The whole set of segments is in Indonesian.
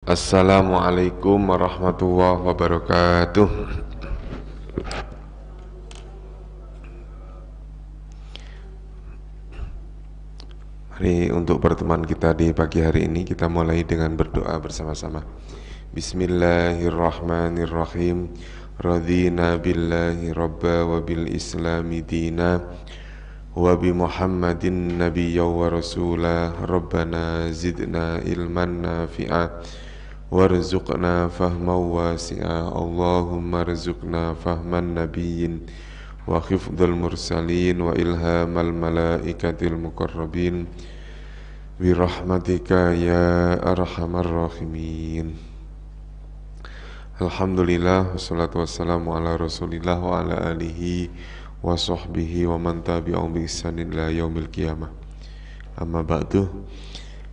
Assalamualaikum warahmatullahi wabarakatuh. Mari untuk pertemuan kita di pagi hari ini kita mulai dengan berdoa bersama-sama. Bismillahirrahmanirrahim. Radina billahi rabba wa bil islami dina wa bi Muhammadin nabiyya wa rasula. Rabbana zidna ilman nafi'a warzuqna fahman wasi'a. Allahumma rzuqna fahman nabiyyin wa hifdzal mursalin wa ilhamal malaikatil muqarrabin birahmatika ya arhamar rahimin. Alhamdulillah wassalatu wassalamu ala rasulillah wa ala alihi wa sahbihi wa man tabi'ahum bi ihsanin ila yaumil qiyamah. Amma ba'du.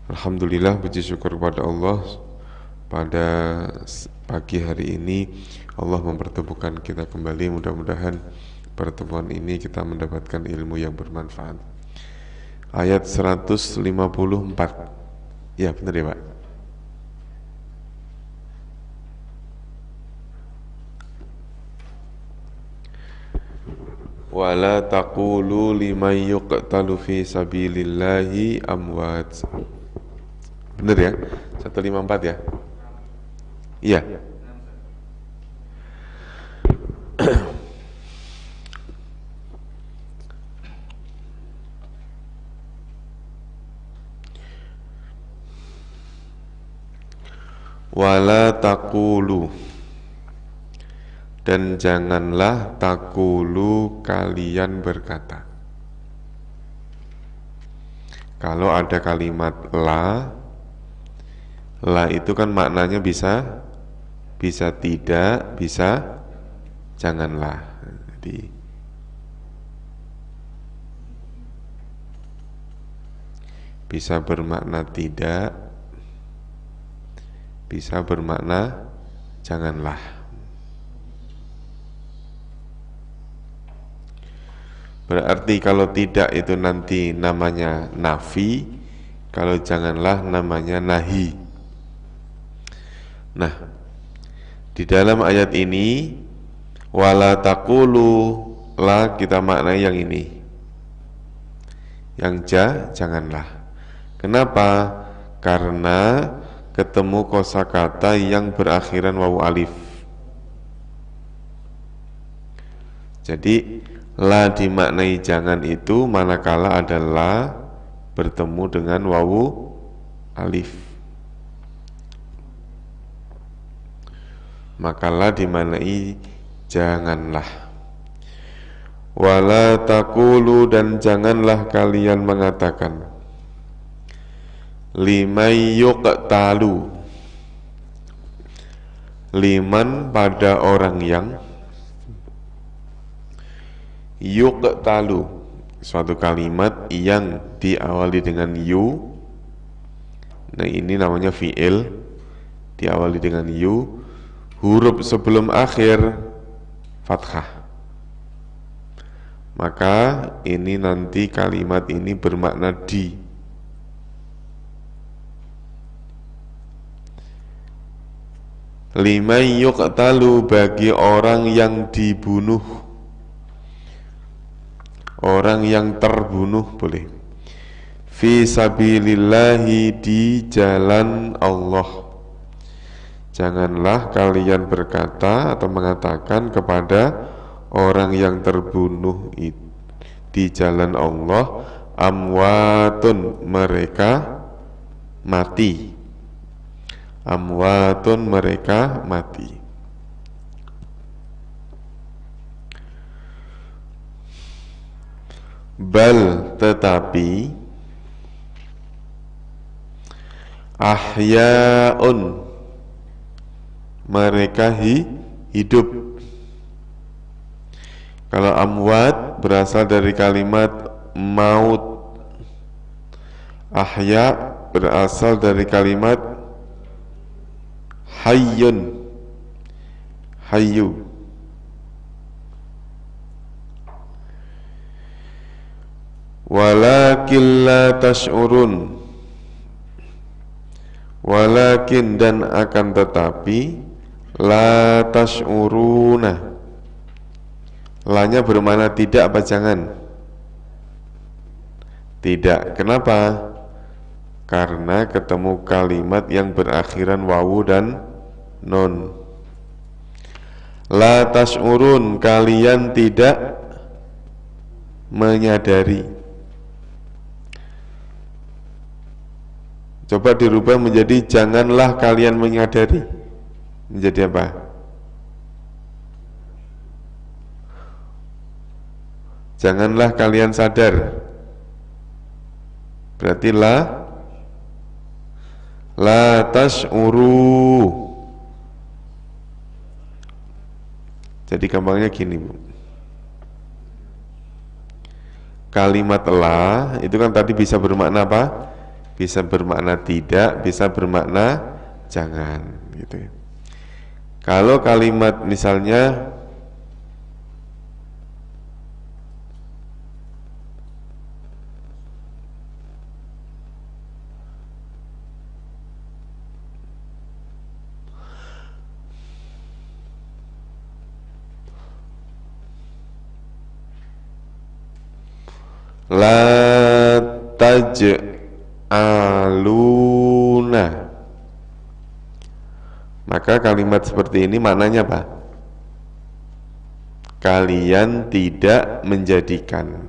Alhamdulillah, puji syukur kepada Allah, pada pagi hari ini Allah mempertemukan kita kembali. Mudah-mudahan pertemuan ini kita mendapatkan ilmu yang bermanfaat. Ayat 154. Ya, benar ya, Pak? Wala taqulu liman yuqtalu fi sabilillahi amwat. Benar ya? 154 ya? Iya. Wala taqulu, dan janganlah taqulu kalian berkata. Kalau ada kalimat la itu kan maknanya bisa tidak, bisa janganlah. Jadi bisa bermakna tidak, bisa bermakna janganlah. Berarti kalau tidak itu nanti namanya nafi, kalau janganlah namanya nahi. Nah, di dalam ayat ini wala taqulu la kita maknai yang ini. Yang janganlah. Kenapa? Karena ketemu kosakata yang berakhiran wawu alif. Jadi la dimaknai jangan itu manakala ada la bertemu dengan wawu alif. Maka la dimaknai janganlah. Wala taqulu, dan janganlah kalian mengatakan liman yuqtalu, liman pada orang yang, yuqtalu suatu kalimat yang diawali dengan yu. Nah, ini namanya fi'il, diawali dengan yu, huruf sebelum akhir fathah. Maka ini nanti kalimat ini bermakna di. Liman yuqtalu, bagi orang yang dibunuh, orang yang terbunuh boleh, fi sabilillahi, di jalan Allah. Janganlah kalian berkata atau mengatakan kepada orang yang terbunuh di jalan Allah, amwatun, mereka mati. Amwatun, mereka mati. Bal, tetapi, ahyaun, mereka hidup. Kalau amwat berasal dari kalimat maut, ahya berasal dari kalimat hayyun, hayyu. Walakin la tash'urun, Walakin dan akan tetapi la tash'uruna. La-nya bermakna tidak apa jangan? Tidak. Kenapa? Karena ketemu kalimat yang berakhiran wawu dan nun. La tash'urun, kalian tidak menyadari. Coba dirubah menjadi janganlah kalian menyadari. Menjadi apa? Janganlah kalian sadar. Berarti la tash'uru. Jadi gampangnya gini, Bu. Kalimat la itu kan tadi bisa bermakna apa? Bisa bermakna tidak, bisa bermakna jangan, gitu ya. Kalau kalimat misalnya la taj'aluna, maka kalimat seperti ini maknanya apa? Kalian tidak menjadikan.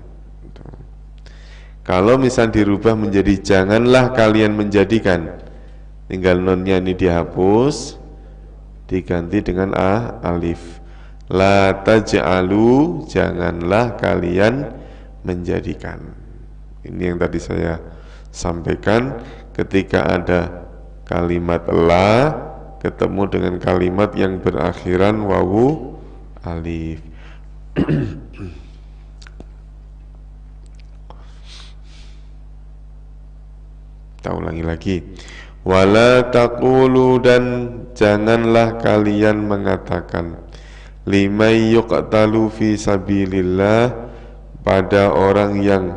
Kalau misal dirubah menjadi janganlah kalian menjadikan, tinggal nunnya ini dihapus, diganti dengan alif. La taj'alu, janganlah kalian menjadikan. Ini yang tadi saya sampaikan, ketika ada kalimat la ketemu dengan kalimat yang berakhiran wawu alif. Kita ulangi lagi. Wala taqulu, dan janganlah kalian mengatakan, limay yuqtalu fi sabilillah, pada orang yang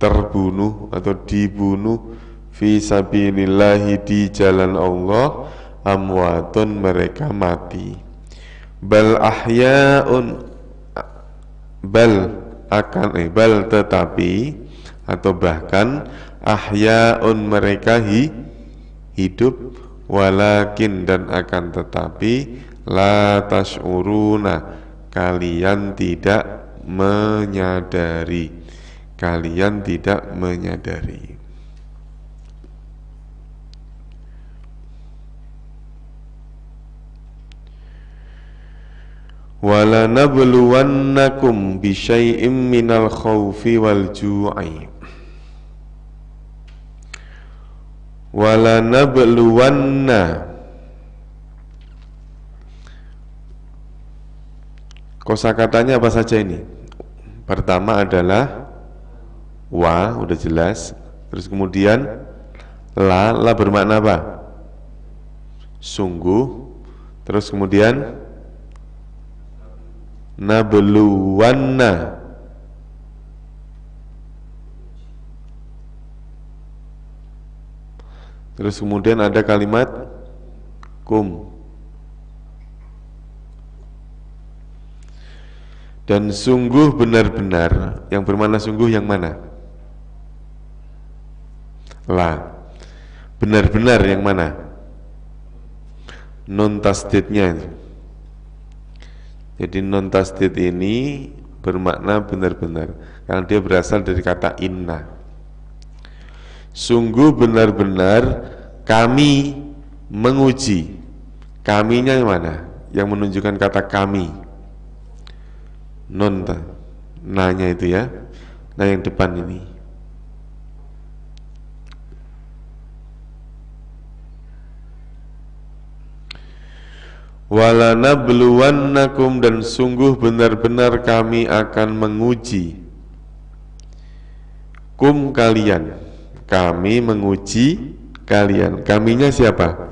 terbunuh atau dibunuh fi sabilillahi, di jalan Allah, amwatun, mereka mati. Bal ahya'un, bal tetapi, atau bahkan ahya'un, mereka hidup, walakin, dan akan tetapi, la tash'uruna, kalian tidak menyadari, kalian tidak menyadari. Wala nabluwannakum bisyai'im minal khawfi wal ju'i. Wala nabluwanna, kosakatanya apa saja ini? Pertama adalah wa, udah jelas. Terus kemudian la bermakna apa? Sungguh. Terus kemudian nabluwanna, terus kemudian ada kalimat kum. Dan sungguh benar-benar, yang bermakna sungguh yang mana? La. Benar-benar yang mana? Non tasdidnya. Jadi non tasdid ini bermakna benar-benar, karena dia berasal dari kata inna. Sungguh benar-benar kami menguji. Kaminya yang mana? Yang menunjukkan kata kami. Non nanya itu ya. Nah yang depan ini. Wala nabluwannakum, dan sungguh benar-benar kami akan menguji kum, kalian. Kami menguji kalian. Kaminya siapa?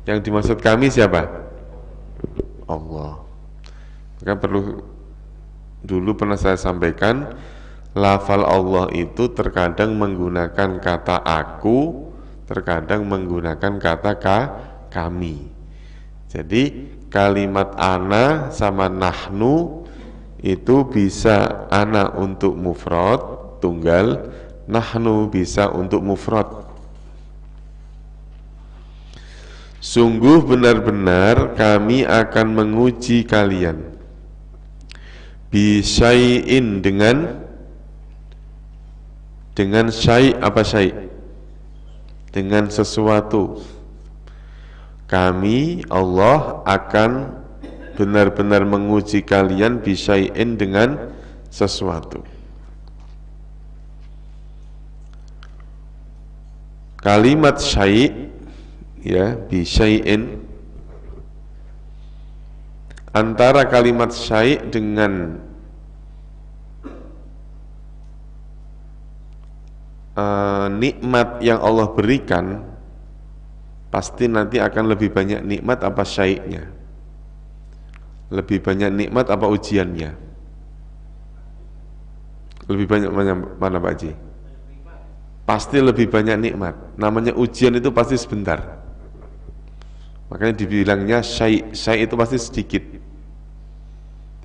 Yang dimaksud kami siapa? Allah. Maka perlu, dulu pernah saya sampaikan, Lafal Allah itu terkadang menggunakan kata aku, terkadang menggunakan kata kami. Jadi kalimat ana sama nahnu itu bisa ana untuk mufrad tunggal, nahnu bisa untuk mufrad. Sungguh benar-benar kami akan menguji kalian bisyai'in dengan syai' apa syai'? Dengan sesuatu. Kami Allah akan benar-benar menguji kalian bisyai'in dengan sesuatu. Kalimat syai' ya, bisyai'in, antara kalimat syai' dengan nikmat yang Allah berikan, pasti nanti akan lebih banyak nikmat apa syai'nya? Lebih banyak nikmat apa ujiannya? Lebih banyak mana Pak Haji? Pasti lebih banyak nikmat. Namanya ujian itu pasti sebentar. Makanya dibilangnya syai'. Syai' itu pasti sedikit.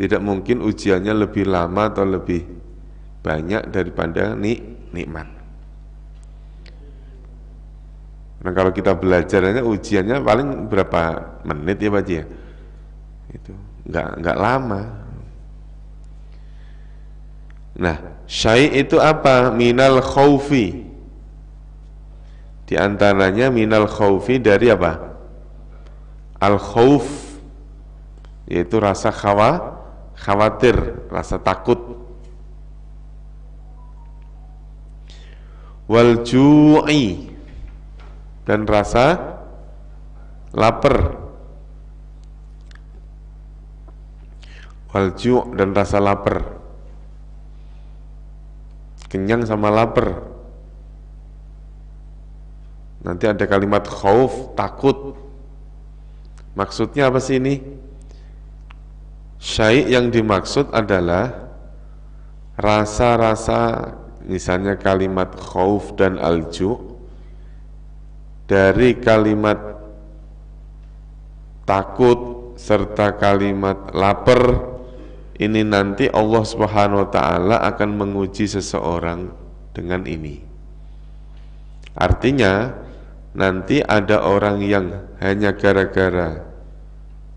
Tidak mungkin ujiannya lebih lama atau lebih banyak daripada nikmat. Nah kalau kita belajarnya ujiannya paling berapa menit ya Pak Haji ya? Itu nggak lama. Nah syai' itu apa? Minal khaufi. Di antaranya minal khaufi dari apa? Al khauf, yaitu rasa khawatir, rasa takut. Wal ju'i, dan rasa lapar. Wal ju' dan rasa lapar. Kenyang sama lapar. Nanti ada kalimat khauf, takut. Maksudnya apa sih ini? Syai' yang dimaksud adalah rasa-rasa, misalnya kalimat khauf dan al-ju'. Dari kalimat takut serta kalimat lapar ini nanti Allah Subhanahu wa taala akan menguji seseorang dengan ini. Artinya nanti ada orang yang hanya gara-gara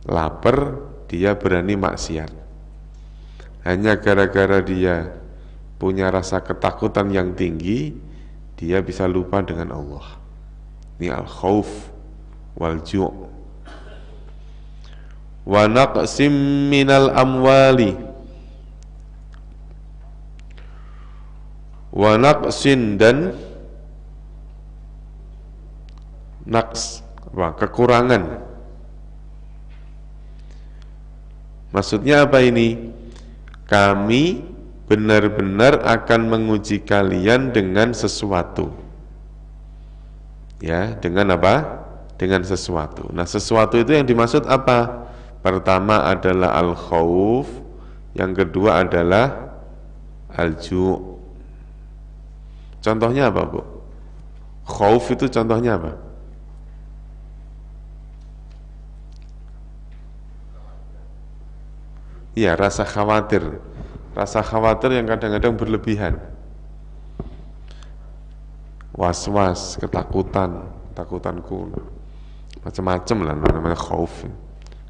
lapar dia berani maksiat. Hanya gara-gara dia punya rasa ketakutan yang tinggi, dia bisa lupa dengan Allah. Ini al-khauf wal ju'. Wa naqsim minal amwali, wa naqsin, dan naqs kekurangan. Maksudnya apa ini? Kami benar-benar akan menguji kalian dengan sesuatu. Ya, dengan apa? Dengan sesuatu. Nah, sesuatu itu yang dimaksud apa? Pertama adalah al-khauf, yang kedua adalah al-ju'. Contohnya apa, Bu? Khauf itu contohnya apa? Ya, rasa khawatir. Rasa khawatir yang kadang-kadang berlebihan. Was-was, ketakutanku, macam-macam lah namanya khauf.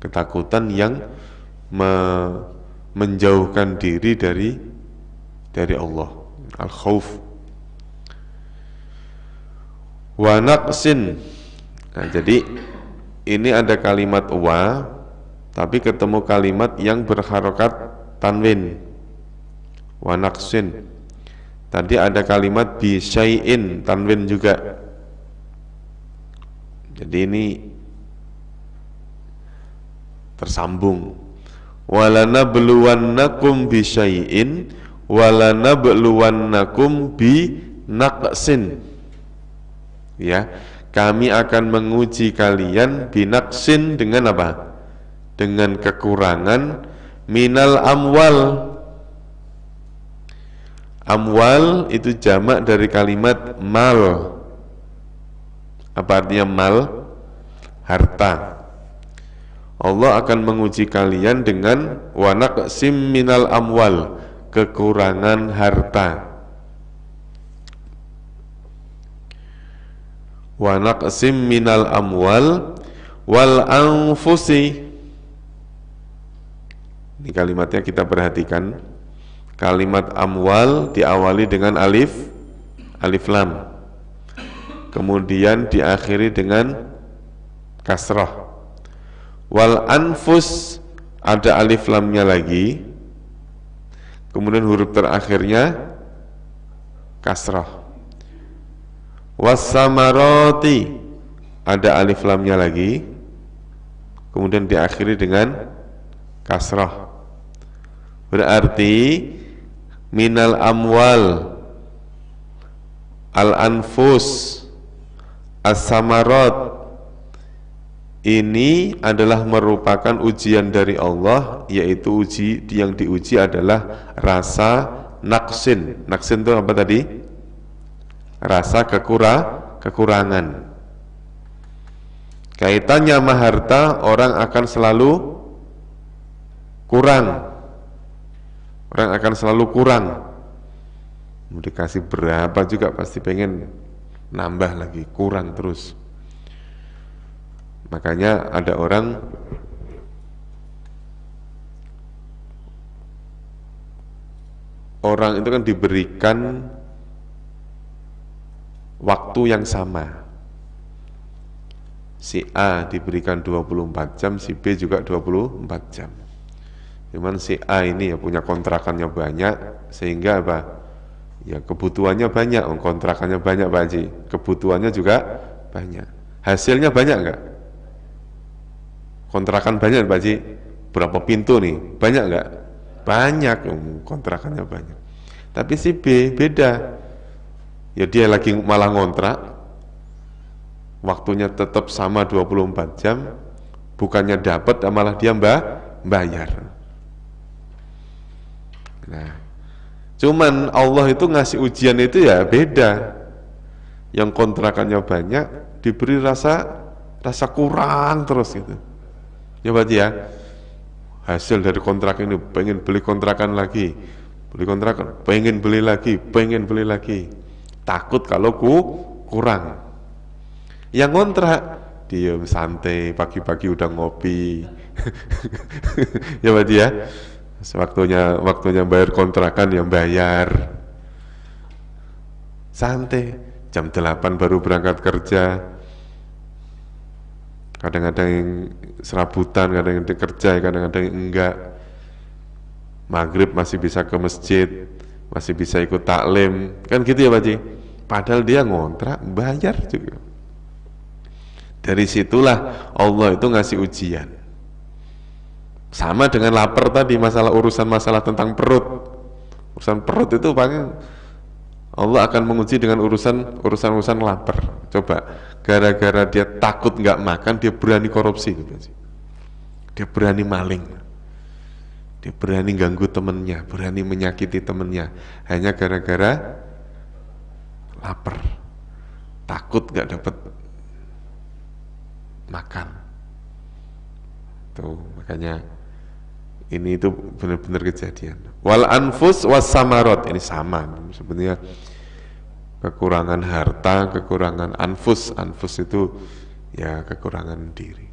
Ketakutan yang menjauhkan diri dari Allah. Al-khauf. Wa naqsin. Nah, jadi ini ada kalimat wa, tapi ketemu kalimat yang berharokat tanwin. Wa naqsin. Tadi ada kalimat bi syai'in, tanwin juga. Jadi ini tersambung. Walanabluwannakum bi syai'in walanabluwannakum bi naqsin. Ya, kami akan menguji kalian bi naqsin dengan apa? Dengan kekurangan minal amwal, Amwal itu jamak dari kalimat mal. Apa artinya mal? Harta. Allah akan menguji kalian dengan wa naqsim minal amwal, kekurangan harta. Wa naqsim minal amwal wal anfusi. Ini kalimatnya kita perhatikan. Kalimat amwal diawali dengan alif lam, kemudian diakhiri dengan kasrah. Wal anfus ada alif lamnya lagi, kemudian huruf terakhirnya kasrah. Wassamaroti ada alif lamnya lagi, kemudian diakhiri dengan kasrah. Berarti minal amwal, al anfus, as-samarat, ini adalah merupakan ujian dari Allah, yaitu yang diuji adalah rasa naqsin. Naqsin itu apa tadi? Rasa kekurangan. Kaitannya sama harta, orang akan selalu kurang. Orang akan selalu kurang. Mau dikasih berapa juga pasti pengen nambah lagi, kurang terus. Makanya ada orang itu kan diberikan waktu yang sama. Si A diberikan 24 jam, si B juga 24 jam. Cuman si A ini ya punya kontrakannya banyak, sehingga apa? Ya kebutuhannya banyak, kontrakannya banyak Pak Haji, kebutuhannya juga banyak. Hasilnya banyak enggak? Kontrakan banyak Pak Haji, berapa pintu nih? Banyak enggak? Banyak, kontrakannya banyak. Tapi si B beda, ya dia lagi malah ngontrak, waktunya tetap sama 24 jam, bukannya dapat malah dia bayar. Nah, cuman Allah itu ngasih ujian itu ya beda. Yang kontrakannya banyak diberi rasa kurang terus gitu. Ya berarti ya, hasil dari kontrak ini pengen beli kontrakan lagi, beli kontrakan, pengen beli lagi, takut kalau kurang. Yang kontrak diem santai, pagi-pagi udah ngopi. Ya berarti ya, waktunya bayar kontrakan yang bayar, santai, jam 8 baru berangkat kerja, kadang-kadang yang serabutan, kadang yang kerja, kadang-kadang yang enggak. Maghrib masih bisa ke masjid, masih bisa ikut taklim, kan gitu ya Pak Ji. Padahal dia ngontrak, bayar juga. Dari situlah Allah itu ngasih ujian. Sama dengan lapar tadi, masalah tentang perut. Urusan perut itu paling Allah akan menguji dengan urusan lapar. Coba, gara-gara dia takut nggak makan, dia berani korupsi, dia berani maling, dia berani ganggu temennya, berani menyakiti temennya, hanya gara-gara lapar, takut nggak dapat makan. Tuh, makanya ini itu benar-benar kejadian. Wal anfus was samarot, ini sama sebenarnya, kekurangan harta, kekurangan anfus itu ya kekurangan diri.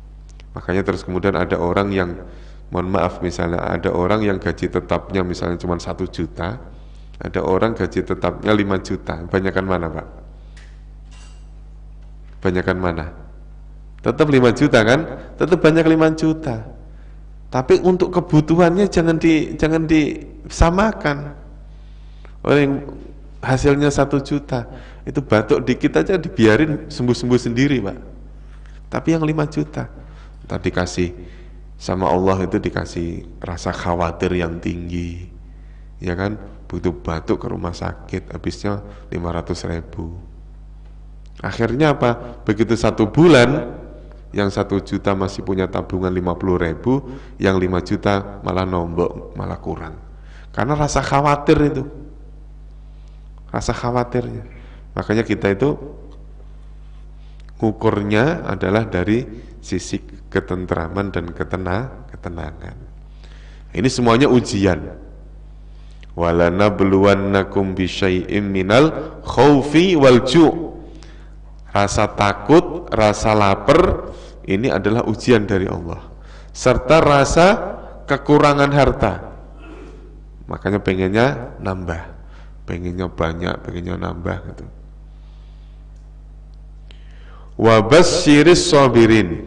Makanya terus kemudian ada orang yang, mohon maaf, misalnya ada orang yang gaji tetapnya misalnya cuma 1 juta, ada orang gaji tetapnya 5 juta. Banyakan mana Pak? Banyakan mana? Tetap 5 juta kan? Tetap banyak 5 juta. Tapi untuk kebutuhannya jangan disamakan. Orang yang hasilnya 1 juta, itu batuk dikit aja dibiarin sembuh-sembuh sendiri Pak. Tapi yang 5 juta, entah dikasih sama Allah itu dikasih rasa khawatir yang tinggi, ya kan? Butuh batuk ke rumah sakit, habisnya 500.000. Akhirnya apa? Begitu 1 bulan, yang 1 juta masih punya tabungan 50.000, yang 5 juta malah nombok, malah kurang. Karena rasa khawatir itu. rasa khawatirnya. Makanya kita itu ukurnya adalah dari sisi ketentraman dan ketenangan. Ini semuanya ujian. Walanabluwannakum bisyai'im minal khaufi wal ju'. Rasa takut, rasa lapar, ini adalah ujian dari Allah. Serta rasa kekurangan harta. Makanya pengennya nambah, pengennya banyak, pengennya nambah gitu. Wabasyiris sabirin.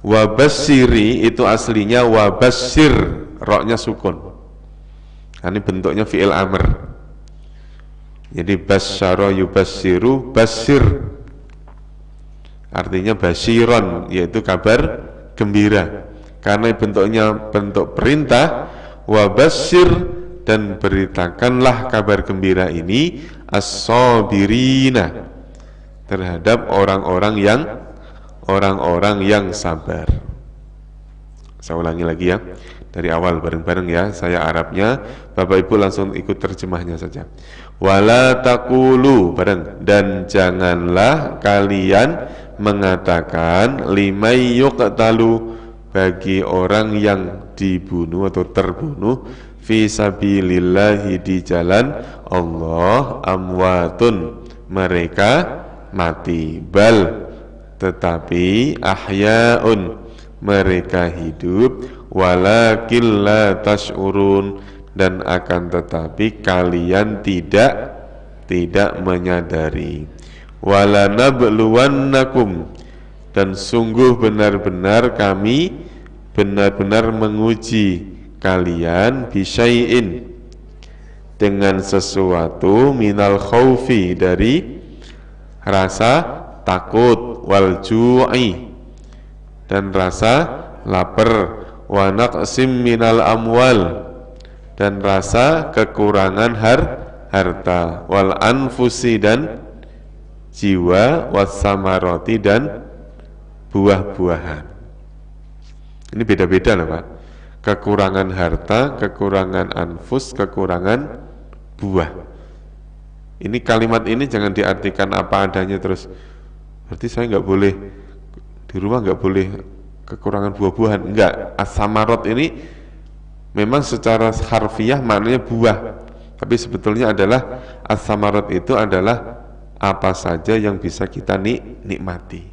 Wabasyiri itu aslinya wabasyir, roknya sukun. Ini bentuknya fi'il amr. Jadi basyara yubasyiru basyir. Artinya basyiron, yaitu kabar gembira. Karena bentuknya bentuk perintah, wabasyir, dan beritakanlah kabar gembira ini as-sabirina, terhadap orang-orang yang sabar. Saya ulangi lagi ya, dari awal bareng-bareng ya. Saya Arabnya, Bapak Ibu langsung ikut terjemahnya saja. Wala taqulu, bareng, dan janganlah kalian mengatakan limay yuqtalu, bagi orang yang dibunuh atau terbunuh fi sabilillahi, di jalan Allah, amwatun, mereka mati, bal, tetapi ahyaun, mereka hidup, walakin la tash'urun, dan akan tetapi kalian tidak menyadari. Walanabluwannakum, dan sungguh benar-benar kami benar-benar menguji kalian bisyai'in, dengan sesuatu, minal khaufi, dari rasa takut, wal ju'i, dan rasa lapar, wa naqsim minal amwal, dan rasa kekurangan harta, wal anfusi, dan jiwa, was samaroti, dan buah-buahan. Ini beda-beda loh Pak. Kekurangan harta, kekurangan anfus, kekurangan buah. Ini kalimat ini jangan diartikan apa adanya terus. Berarti saya nggak boleh di rumah, nggak boleh kekurangan buah-buahan. Enggak. As-samarot ini memang secara harfiah maknanya buah, tapi sebetulnya adalah as-samarot itu adalah apa saja yang bisa kita nikmati.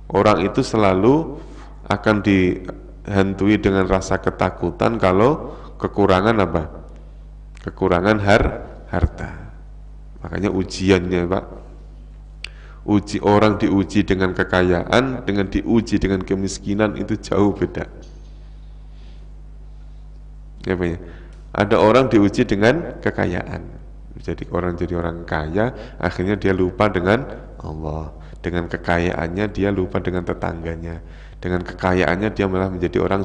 Orang itu selalu akan dihantui dengan rasa ketakutan kalau kekurangan apa? Kekurangan harta. Makanya ujiannya Pak, orang diuji dengan kekayaan, dengan diuji dengan kemiskinan itu jauh beda. Ya, Pak, ya? Ada orang diuji dengan kekayaan, jadi orang kaya, akhirnya dia lupa dengan Allah. Dengan kekayaannya dia lupa dengan tetangganya. Dengan kekayaannya dia malah menjadi orang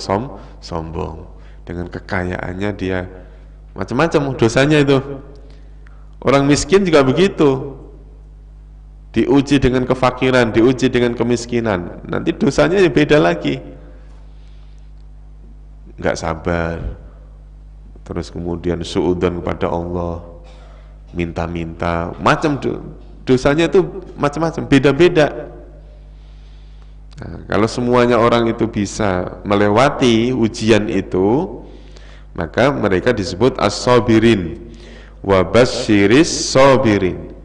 sombong. Dengan kekayaannya dia macam-macam dosanya itu. Orang miskin juga begitu. Diuji dengan kefakiran, diuji dengan kemiskinan, nanti dosanya beda lagi. Nggak sabar, terus kemudian suudzon kepada Allah, minta-minta, macam dosanya itu macam-macam, beda-beda. Nah, kalau semuanya orang itu bisa melewati ujian itu, maka mereka disebut as-sabirin. Wa basyiris sabirin,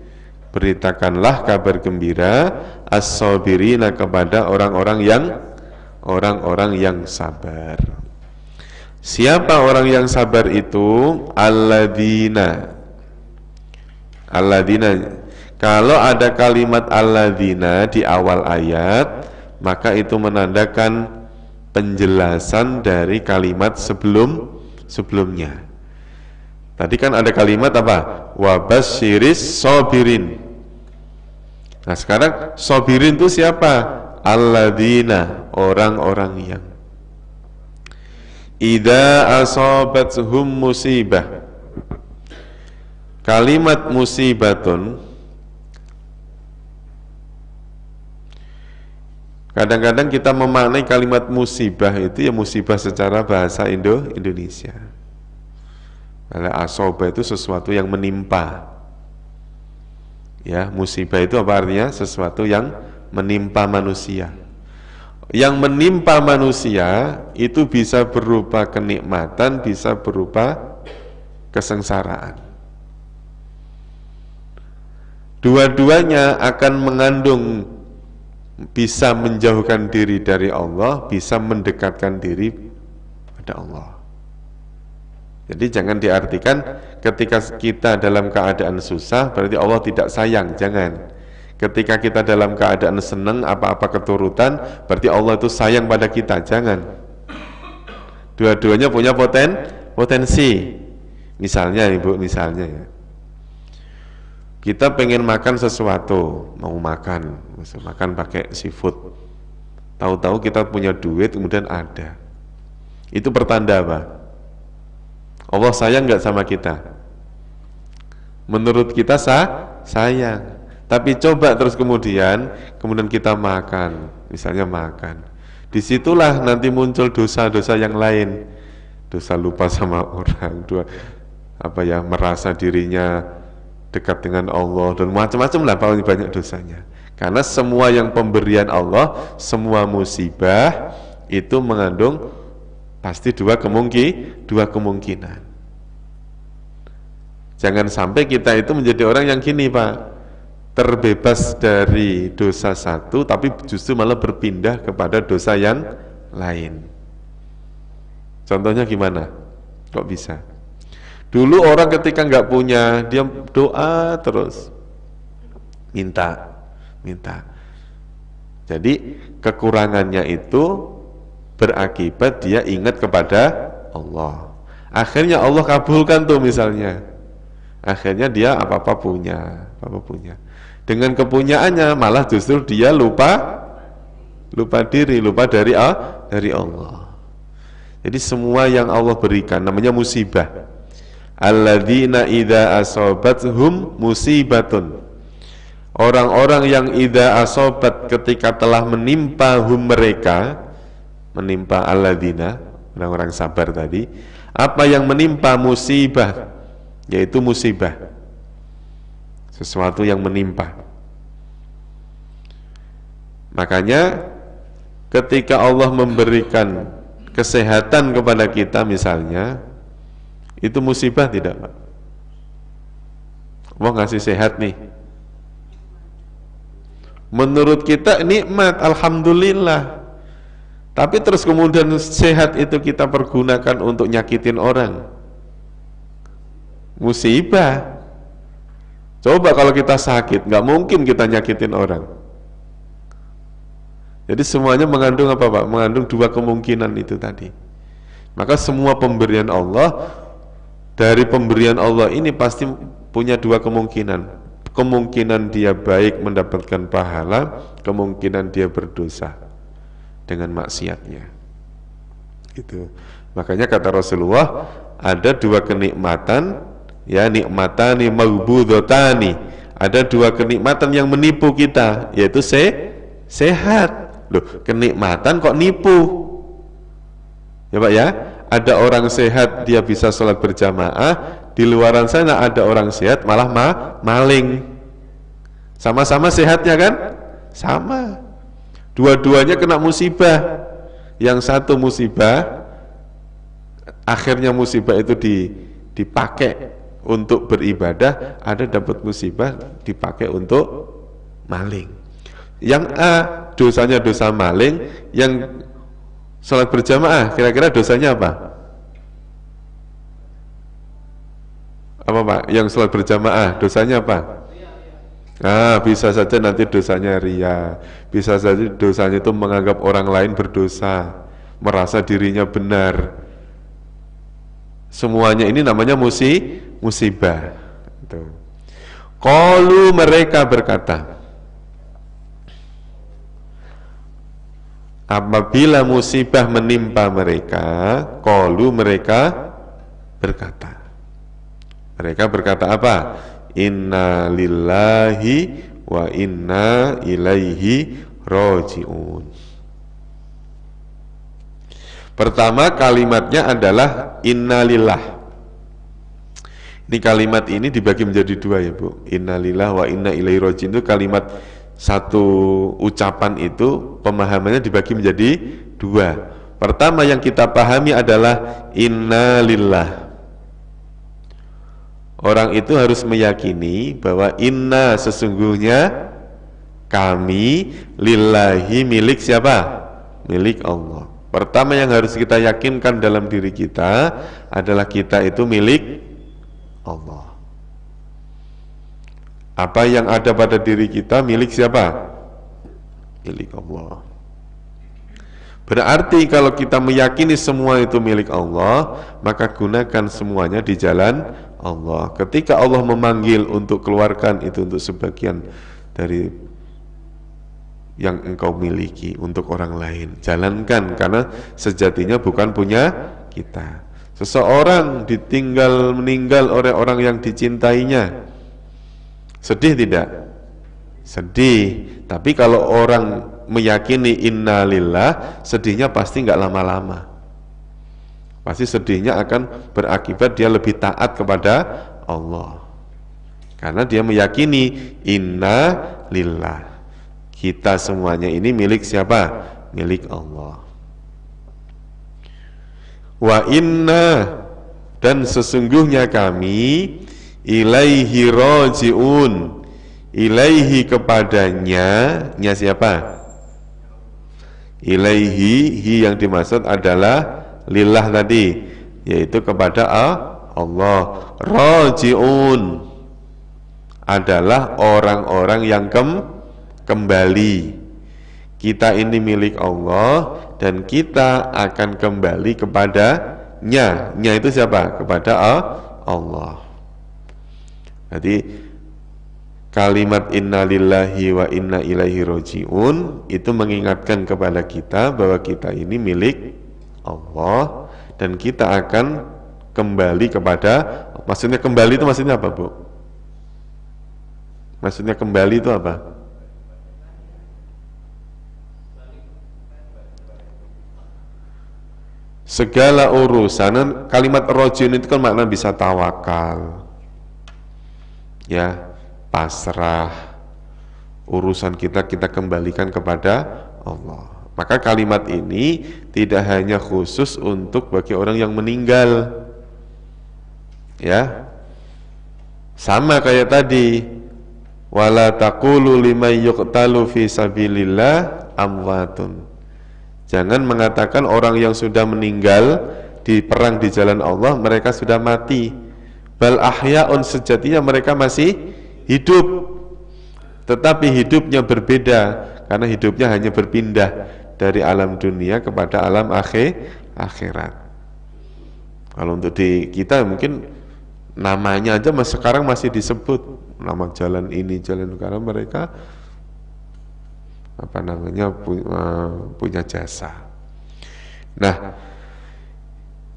beritakanlah kabar gembira as-sabirina, kepada orang-orang yang sabar. Siapa orang yang sabar itu? Alladzina. Kalau ada kalimat alladzina di awal ayat, maka itu menandakan penjelasan dari kalimat sebelumnya. Tadi kan ada kalimat apa? Wabasyiris sabirin. Nah sekarang sabirin itu siapa? Alladzina, orang-orang yang idza asabathum musibah. Kalimat musibatun kadang-kadang kita memaknai kalimat musibah itu ya musibah secara bahasa Indonesia. Asoba itu sesuatu yang menimpa. Ya, musibah itu apa artinya? Sesuatu yang menimpa manusia. Yang menimpa manusia itu bisa berupa kenikmatan, bisa berupa kesengsaraan. Dua-duanya akan mengandung bisa menjauhkan diri dari Allah, bisa mendekatkan diri pada Allah. Jadi jangan diartikan ketika kita dalam keadaan susah berarti Allah tidak sayang, jangan. Ketika kita dalam keadaan senang, apa-apa keturutan, berarti Allah itu sayang pada kita, jangan. Dua-duanya punya potensi. Misalnya Ibu, misalnya ya, kita pengen makan sesuatu, mau makan pakai seafood. Tahu-tahu kita punya duit, kemudian ada. Itu pertanda apa? Allah sayang nggak sama kita? Menurut kita sayang. Tapi coba terus kemudian kita makan, misalnya makan. Disitulah nanti muncul dosa-dosa yang lain. Dosa lupa sama orang, merasa dirinya dekat dengan Allah dan macam-macam lah, paling banyak dosanya. Karena semua yang pemberian Allah, semua musibah itu mengandung pasti dua kemungkinan. Jangan sampai kita itu menjadi orang yang gini, Pak, terbebas dari dosa satu tapi justru malah berpindah kepada dosa yang lain. Contohnya gimana? Kok bisa? Dulu orang ketika nggak punya, dia doa terus, minta. Jadi kekurangannya itu berakibat dia ingat kepada Allah. Akhirnya Allah kabulkan tuh misalnya. Akhirnya dia apa-apa punya. Dengan kepunyaannya malah justru dia lupa diri, lupa dari Allah. Jadi semua yang Allah berikan namanya musibah. Alladzina idza asabathum musibatun. Orang-orang yang idza asobat ketika telah menimpa mereka, menimpa alladzina, orang-orang sabar tadi, apa yang menimpa musibah, yaitu musibah, sesuatu yang menimpa. Makanya ketika Allah memberikan kesehatan kepada kita misalnya, itu musibah tidak, Pak? Allah ngasih sehat nih, menurut kita nikmat, alhamdulillah. Tapi terus kemudian sehat itu kita pergunakan untuk nyakitin orang, musibah. Coba kalau kita sakit, nggak mungkin kita nyakitin orang. Jadi semuanya mengandung apa, Pak? Mengandung dua kemungkinan itu tadi. Maka semua pemberian Allah, dari pemberian Allah ini pasti punya dua kemungkinan. Kemungkinan dia baik mendapatkan pahala, kemungkinan dia berdosa dengan maksiatnya. Gitu. Makanya kata Rasulullah, ada dua kenikmatan, ya, nikmatani maghbudotani. Ada dua kenikmatan yang menipu kita, yaitu sehat. Loh, kenikmatan kok nipu? Ya Pak ya, ada orang sehat dia bisa sholat berjamaah, di luaran sana ada orang sehat malah maling. Sama-sama sehatnya kan? Sama. Dua-duanya kena musibah. Yang satu musibah, akhirnya musibah itu dipakai untuk beribadah, ada dapat musibah dipakai untuk maling. Yang A dosanya dosa maling, yang sholat berjamaah kira-kira dosanya apa? Apa Pak? Yang sholat berjamaah dosanya apa? Nah, bisa saja nanti dosanya ria, bisa saja dosanya itu menganggap orang lain berdosa, merasa dirinya benar. Semuanya ini namanya musibah. Qalu, mereka berkata, apabila musibah menimpa mereka, qalu, mereka berkata. Mereka berkata apa? Inna lillahi wa inna ilaihi raji'un. Pertama kalimatnya adalah inna lillah. Ini kalimat ini dibagi menjadi dua ya Bu. Innalillah wa inna ilaihi raji'un itu kalimat satu ucapan itu pemahamannya dibagi menjadi dua. Pertama yang kita pahami adalah innalillah. Orang itu harus meyakini bahwa inna sesungguhnya kami lillahi milik siapa? Milik Allah. Pertama yang harus kita yakinkan dalam diri kita adalah kita itu milik Allah. Apa yang ada pada diri kita milik siapa? Milik Allah. Berarti kalau kita meyakini semua itu milik Allah, maka gunakan semuanya di jalan Allah. Ketika Allah memanggil untuk keluarkan itu untuk sebagian dari yang engkau miliki untuk orang lain, jalankan, karena sejatinya bukan punya kita. Seseorang ditinggal meninggal oleh orang yang dicintainya, sedih tidak? Sedih. Tapi kalau orang meyakini innalillah, sedihnya pasti nggak lama-lama. Pasti sedihnya akan berakibat dia lebih taat kepada Allah, karena dia meyakini innalillah. Kita semuanya ini milik siapa? Milik Allah. Wa inna, dan sesungguhnya kami ilaihi raji'un, ilaihi kepadanya, nya siapa? Ilaihi, hi yang dimaksud adalah lillah tadi, yaitu kepada Allah. Raji'un adalah orang-orang yang kembali. Kita ini milik Allah dan kita akan kembali kepadanya. Nya itu siapa? Kepada Allah. Jadi kalimat innalillahi wa inna ilaihi raji'un itu mengingatkan kepada kita bahwa kita ini milik Allah dan kita akan kembali kepada, maksudnya kembali itu maksudnya apa Bu? Maksudnya kembali itu apa? Segala urusan, kalimat rojin itu kan makna bisa tawakal, ya, pasrah, urusan kita kembalikan kepada Allah. Maka kalimat ini tidak hanya khusus untuk bagi orang yang meninggal, ya, sama kayak tadi, wala taqulu liman yuqtalu fi sabilillah amwatun. Jangan mengatakan orang yang sudah meninggal di perang di jalan Allah mereka sudah mati. Bal ahya'un, sejatinya mereka masih hidup. Tetapi hidupnya berbeda, karena hidupnya hanya berpindah dari alam dunia kepada alam akhirat. Kalau untuk di kita mungkin namanya aja sekarang masih disebut nama jalan ini, jalan, karena mereka apa namanya punya jasa. Nah,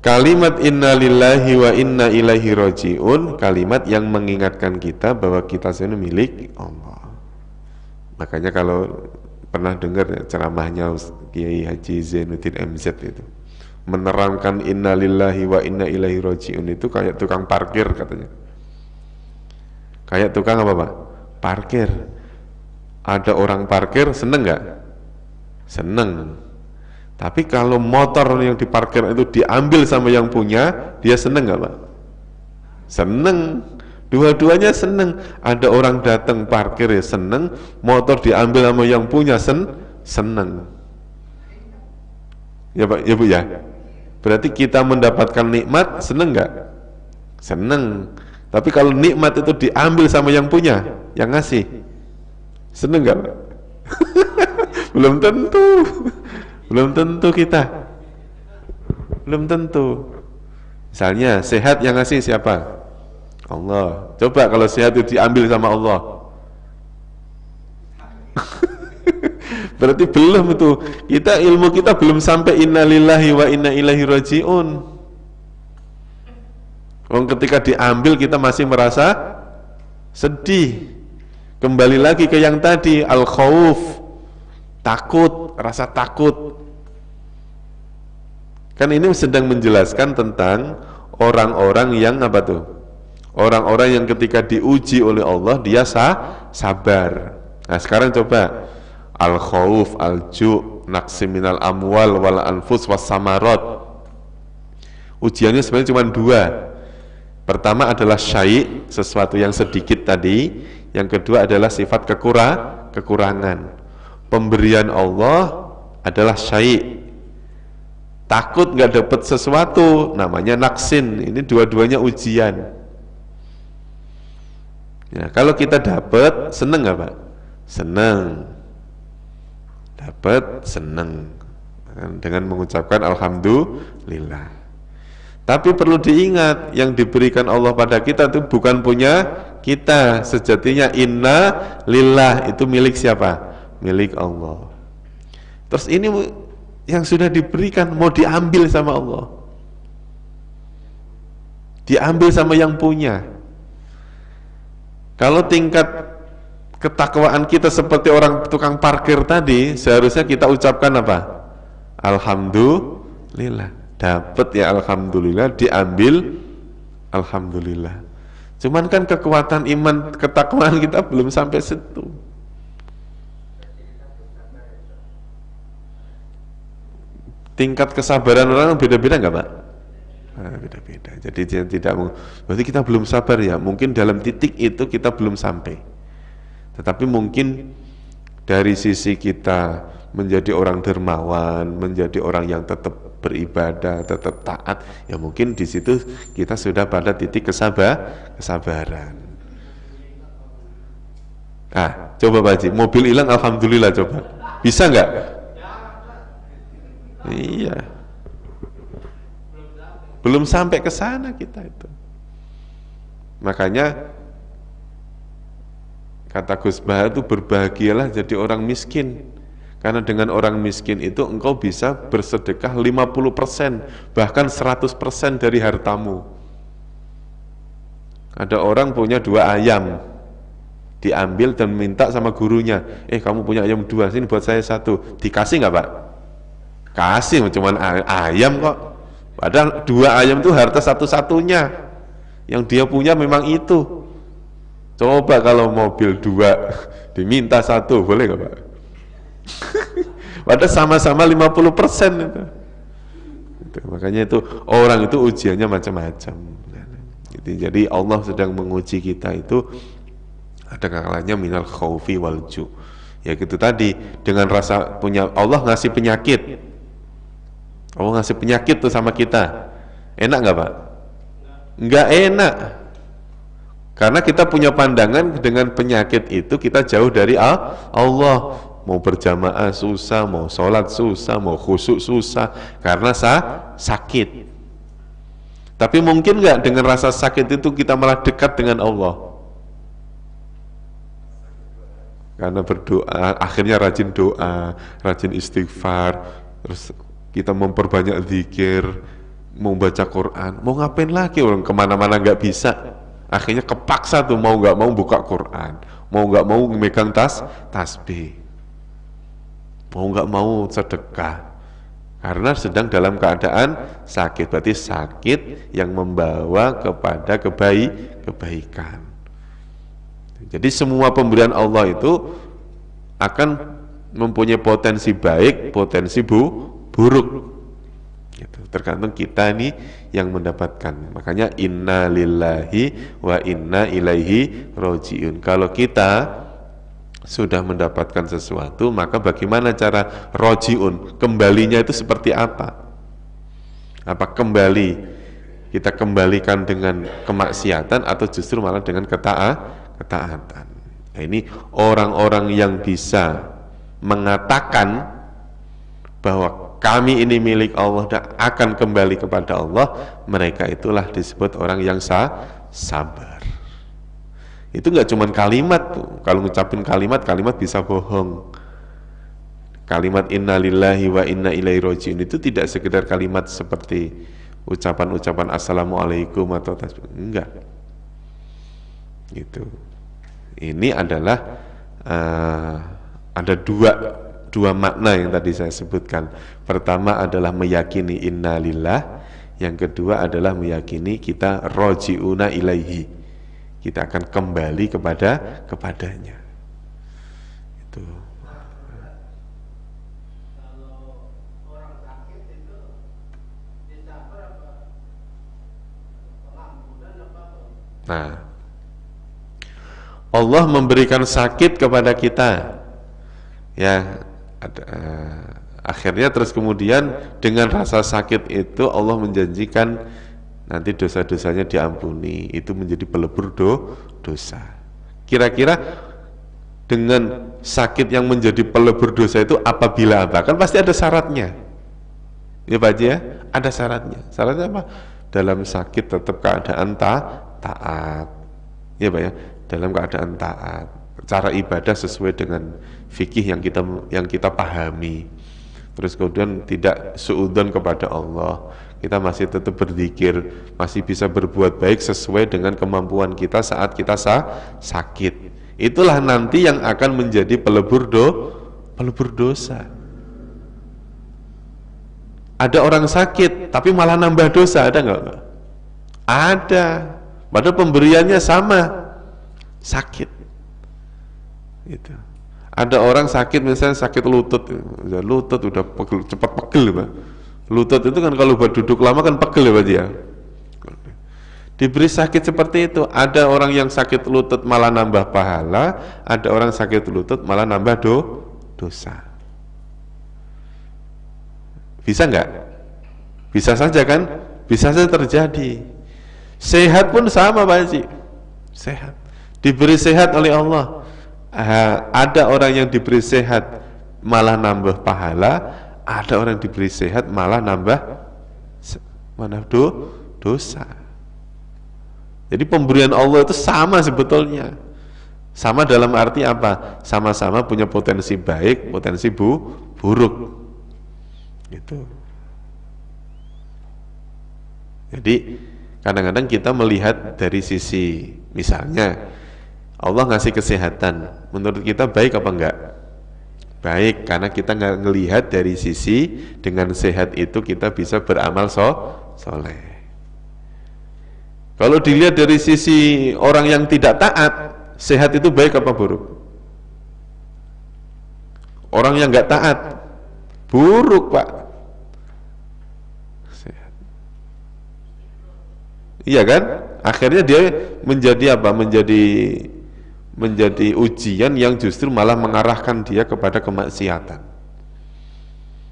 kalimat innalillahi wa inna ilaihi raji'un, kalimat yang mengingatkan kita bahwa kita sendiri milik Allah. Makanya kalau pernah dengar ceramahnya Kiai Haji Zainuddin MZ itu menerangkan innalillahi wa inna ilaihi raji'un itu kayak tukang parkir katanya. Kayak tukang apa Pak? Parkir. Ada orang parkir, seneng nggak? Seneng. Tapi kalau motor yang diparkir itu diambil sama yang punya, dia seneng nggak Pak? Seneng. Dua-duanya seneng. Ada orang datang parkir ya seneng, motor diambil sama yang punya seneng. Ya Pak, ya Bu ya. Berarti kita mendapatkan nikmat, seneng nggak? Seneng. Tapi kalau nikmat itu diambil sama yang punya, yang ngasih, seneng nggak? Belum tentu. Belum tentu kita. Belum tentu. Misalnya sehat yang ngasih siapa? Allah. Coba kalau sehat itu diambil sama Allah. Berarti belum itu. Kita, ilmu kita belum sampai innalillahi wa inna ilaihi raji'un. Ketika diambil kita masih merasa sedih. Kembali lagi ke yang tadi, al-khauf, takut, rasa takut. Kan ini sedang menjelaskan tentang orang-orang yang apa tuh? Orang-orang yang ketika diuji oleh Allah dia sabar. Nah sekarang coba al-khauf, al-ju', naqsi minal amwal wal anfus was samarat. Ujiannya sebenarnya cuma dua. Pertama adalah syai', sesuatu yang sedikit tadi. Yang kedua adalah sifat kekurangan. Pemberian Allah adalah syai'. Takut nggak dapat sesuatu, namanya naksin. Ini dua-duanya ujian. Ya, kalau kita dapat, seneng nggak Pak? Seneng. Dapat, seneng. Dengan mengucapkan alhamdulillah. Tapi perlu diingat, yang diberikan Allah pada kita itu bukan punya kita. Sejatinya inna lillah, itu milik siapa? Milik Allah. Terus ini yang sudah diberikan mau diambil sama Allah. Diambil sama yang punya. Kalau tingkat ketakwaan kita seperti orang tukang parkir tadi, seharusnya kita ucapkan apa? Alhamdulillah. Dapat ya alhamdulillah, diambil alhamdulillah. Cuman kan kekuatan iman ketakwaan kita belum sampai situ. Tingkat kesabaran orang beda-beda nggak Pak? Beda-beda. Jadi tidak, berarti kita belum sabar ya. Mungkin dalam titik itu kita belum sampai. Tetapi mungkin dari sisi kita menjadi orang dermawan, menjadi orang yang tetap beribadah, tetap taat, ya mungkin di situ kita sudah pada titik kesabaran. Coba Pak Haji, mobil hilang alhamdulillah, coba. Bisa nggak? Iya. Belum sampai ke sana kita itu. Makanya kata Gus Bahar itu berbahagialah jadi orang miskin. Karena dengan orang miskin itu engkau bisa bersedekah 50%, bahkan 100% dari hartamu. Ada orang punya 2 ayam, diambil dan minta sama gurunya, kamu punya ayam 2, sini buat saya 1. Dikasih nggak Pak? Kasih, cuman ayam kok. Padahal 2 ayam itu harta satu-satunya. Yang dia punya memang itu. Coba kalau mobil 2 diminta 1, boleh nggak Pak? Padahal sama-sama 50% itu. Makanya itu orang itu ujiannya macam-macam. Jadi Allah sedang menguji kita itu ada kalanya minal khaufi wal ju'. Ya gitu tadi, dengan rasa punya Allah ngasih penyakit. Allah ngasih penyakit tuh sama kita. Enak nggak Pak? Nggak enak. Karena kita punya pandangan dengan penyakit itu kita jauh dari Allah. Mau berjamaah susah, mau sholat susah, mau khusyuk susah, karena sakit. Tapi mungkin nggak dengan rasa sakit itu kita malah dekat dengan Allah? Karena berdoa, akhirnya rajin doa, rajin istighfar, terus kita memperbanyak zikir, mau baca Quran, mau ngapain lagi, orang kemana-mana nggak bisa. Akhirnya kepaksa tuh mau nggak mau buka Quran, mau nggak mau megang tasbih, mau nggak mau sedekah, karena sedang dalam keadaan sakit. Berarti sakit yang membawa kepada kebaikan. Jadi semua pemberian Allah itu akan mempunyai potensi baik, potensi buruk. Gitu. Tergantung kita nih yang mendapatkan. Makanya inna lillahi wa inna ilaihi rojiun. Kalau kita sudah mendapatkan sesuatu, maka bagaimana cara rojiun? Kembalinya itu seperti apa? Apa kembali kita kembalikan dengan kemaksiatan atau justru malah dengan ketaatan? Nah, ini orang-orang yang bisa mengatakan bahwa kami ini milik Allah dan akan kembali kepada Allah, mereka itulah disebut orang yang sabar. Itu nggak cuma kalimat tuh. Kalau ngucapin kalimat bisa bohong. Kalimat innalillahi wa inna ilaihi rojiun itu tidak sekedar kalimat seperti ucapan-ucapan assalamualaikum atau tasbih. Enggak. Gitu. Ini adalah ada dua makna yang tadi saya sebutkan. Pertama adalah meyakini innalillah, yang kedua adalah meyakini kita rojiuna ilaihi, kita akan kembali kepadanya. Itu. Nah, Allah memberikan sakit kepada kita, ya. Akhirnya terus kemudian dengan rasa sakit itu Allah menjanjikan nanti dosa-dosanya diampuni, itu menjadi pelebur dosa. Kira-kira dengan sakit yang menjadi pelebur dosa itu apabila apa? Kan pasti ada syaratnya. Ya Pak Haji ya, ada syaratnya. Syaratnya apa? Dalam sakit tetap keadaan taat. Ya Pak ya, dalam keadaan taat. Cara ibadah sesuai dengan fikih yang kita pahami. Terus kemudian tidak suudzon kepada Allah, kita masih tetap berzikir, masih bisa berbuat baik sesuai dengan kemampuan kita saat kita sakit. Itulah nanti yang akan menjadi pelebur dosa. Ada orang sakit tapi malah nambah dosa, ada nggak? Ada. Padahal pemberiannya sama, sakit. Itu. Ada orang sakit, misalnya sakit lutut udah pegel, cepat pegel Pak. Lutut itu kan kalau buat duduk lama kan pegel ya Pak ya. Diberi sakit seperti itu. Ada orang yang sakit lutut malah nambah pahala, ada orang sakit lutut malah nambah dosa. Bisa nggak? Bisa saja kan? Bisa saja terjadi. Sehat pun sama Pak Haji. Sehat. Diberi sehat oleh Allah. Ada orang yang diberi sehat malah nambah pahala, ada orang yang diberi sehat malah nambah dosa. Jadi pemberian Allah itu sama sebetulnya. Sama dalam arti apa? Sama-sama punya potensi baik, potensi buruk. Gitu. Jadi kadang-kadang kita melihat dari sisi, misalnya Allah ngasih kesehatan, menurut kita baik apa enggak? Baik, karena kita nggak ngelihat dari sisi dengan sehat itu kita bisa beramal soleh. Kalau dilihat dari sisi orang yang tidak taat, sehat itu baik apa buruk? Orang yang nggak taat, buruk Pak. Sehat. Iya kan? Akhirnya dia menjadi apa? Menjadi ujian yang justru malah mengarahkan dia kepada kemaksiatan.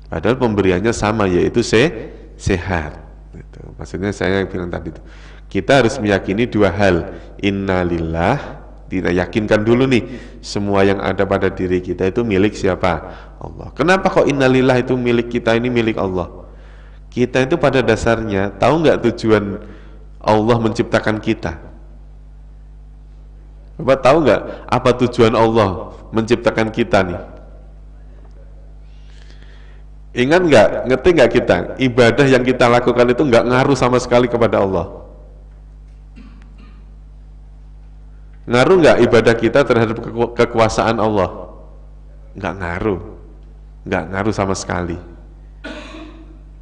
Padahal pemberiannya sama, yaitu sehat. Gitu. Maksudnya saya yang bilang tadi itu. Kita harus meyakini dua hal. Innalillah, kita yakinkan dulu nih, semua yang ada pada diri kita itu milik siapa? Allah. Kenapa kok innalillah itu milik kita, ini milik Allah? Kita itu pada dasarnya tahu nggak tujuan Allah menciptakan kita? Bapak tahu nggak apa tujuan Allah menciptakan kita nih? Ingat nggak, ngerti nggak kita? Ibadah yang kita lakukan itu nggak ngaruh sama sekali kepada Allah. Ngaruh nggak ibadah kita terhadap kekuasaan Allah? Nggak ngaruh sama sekali.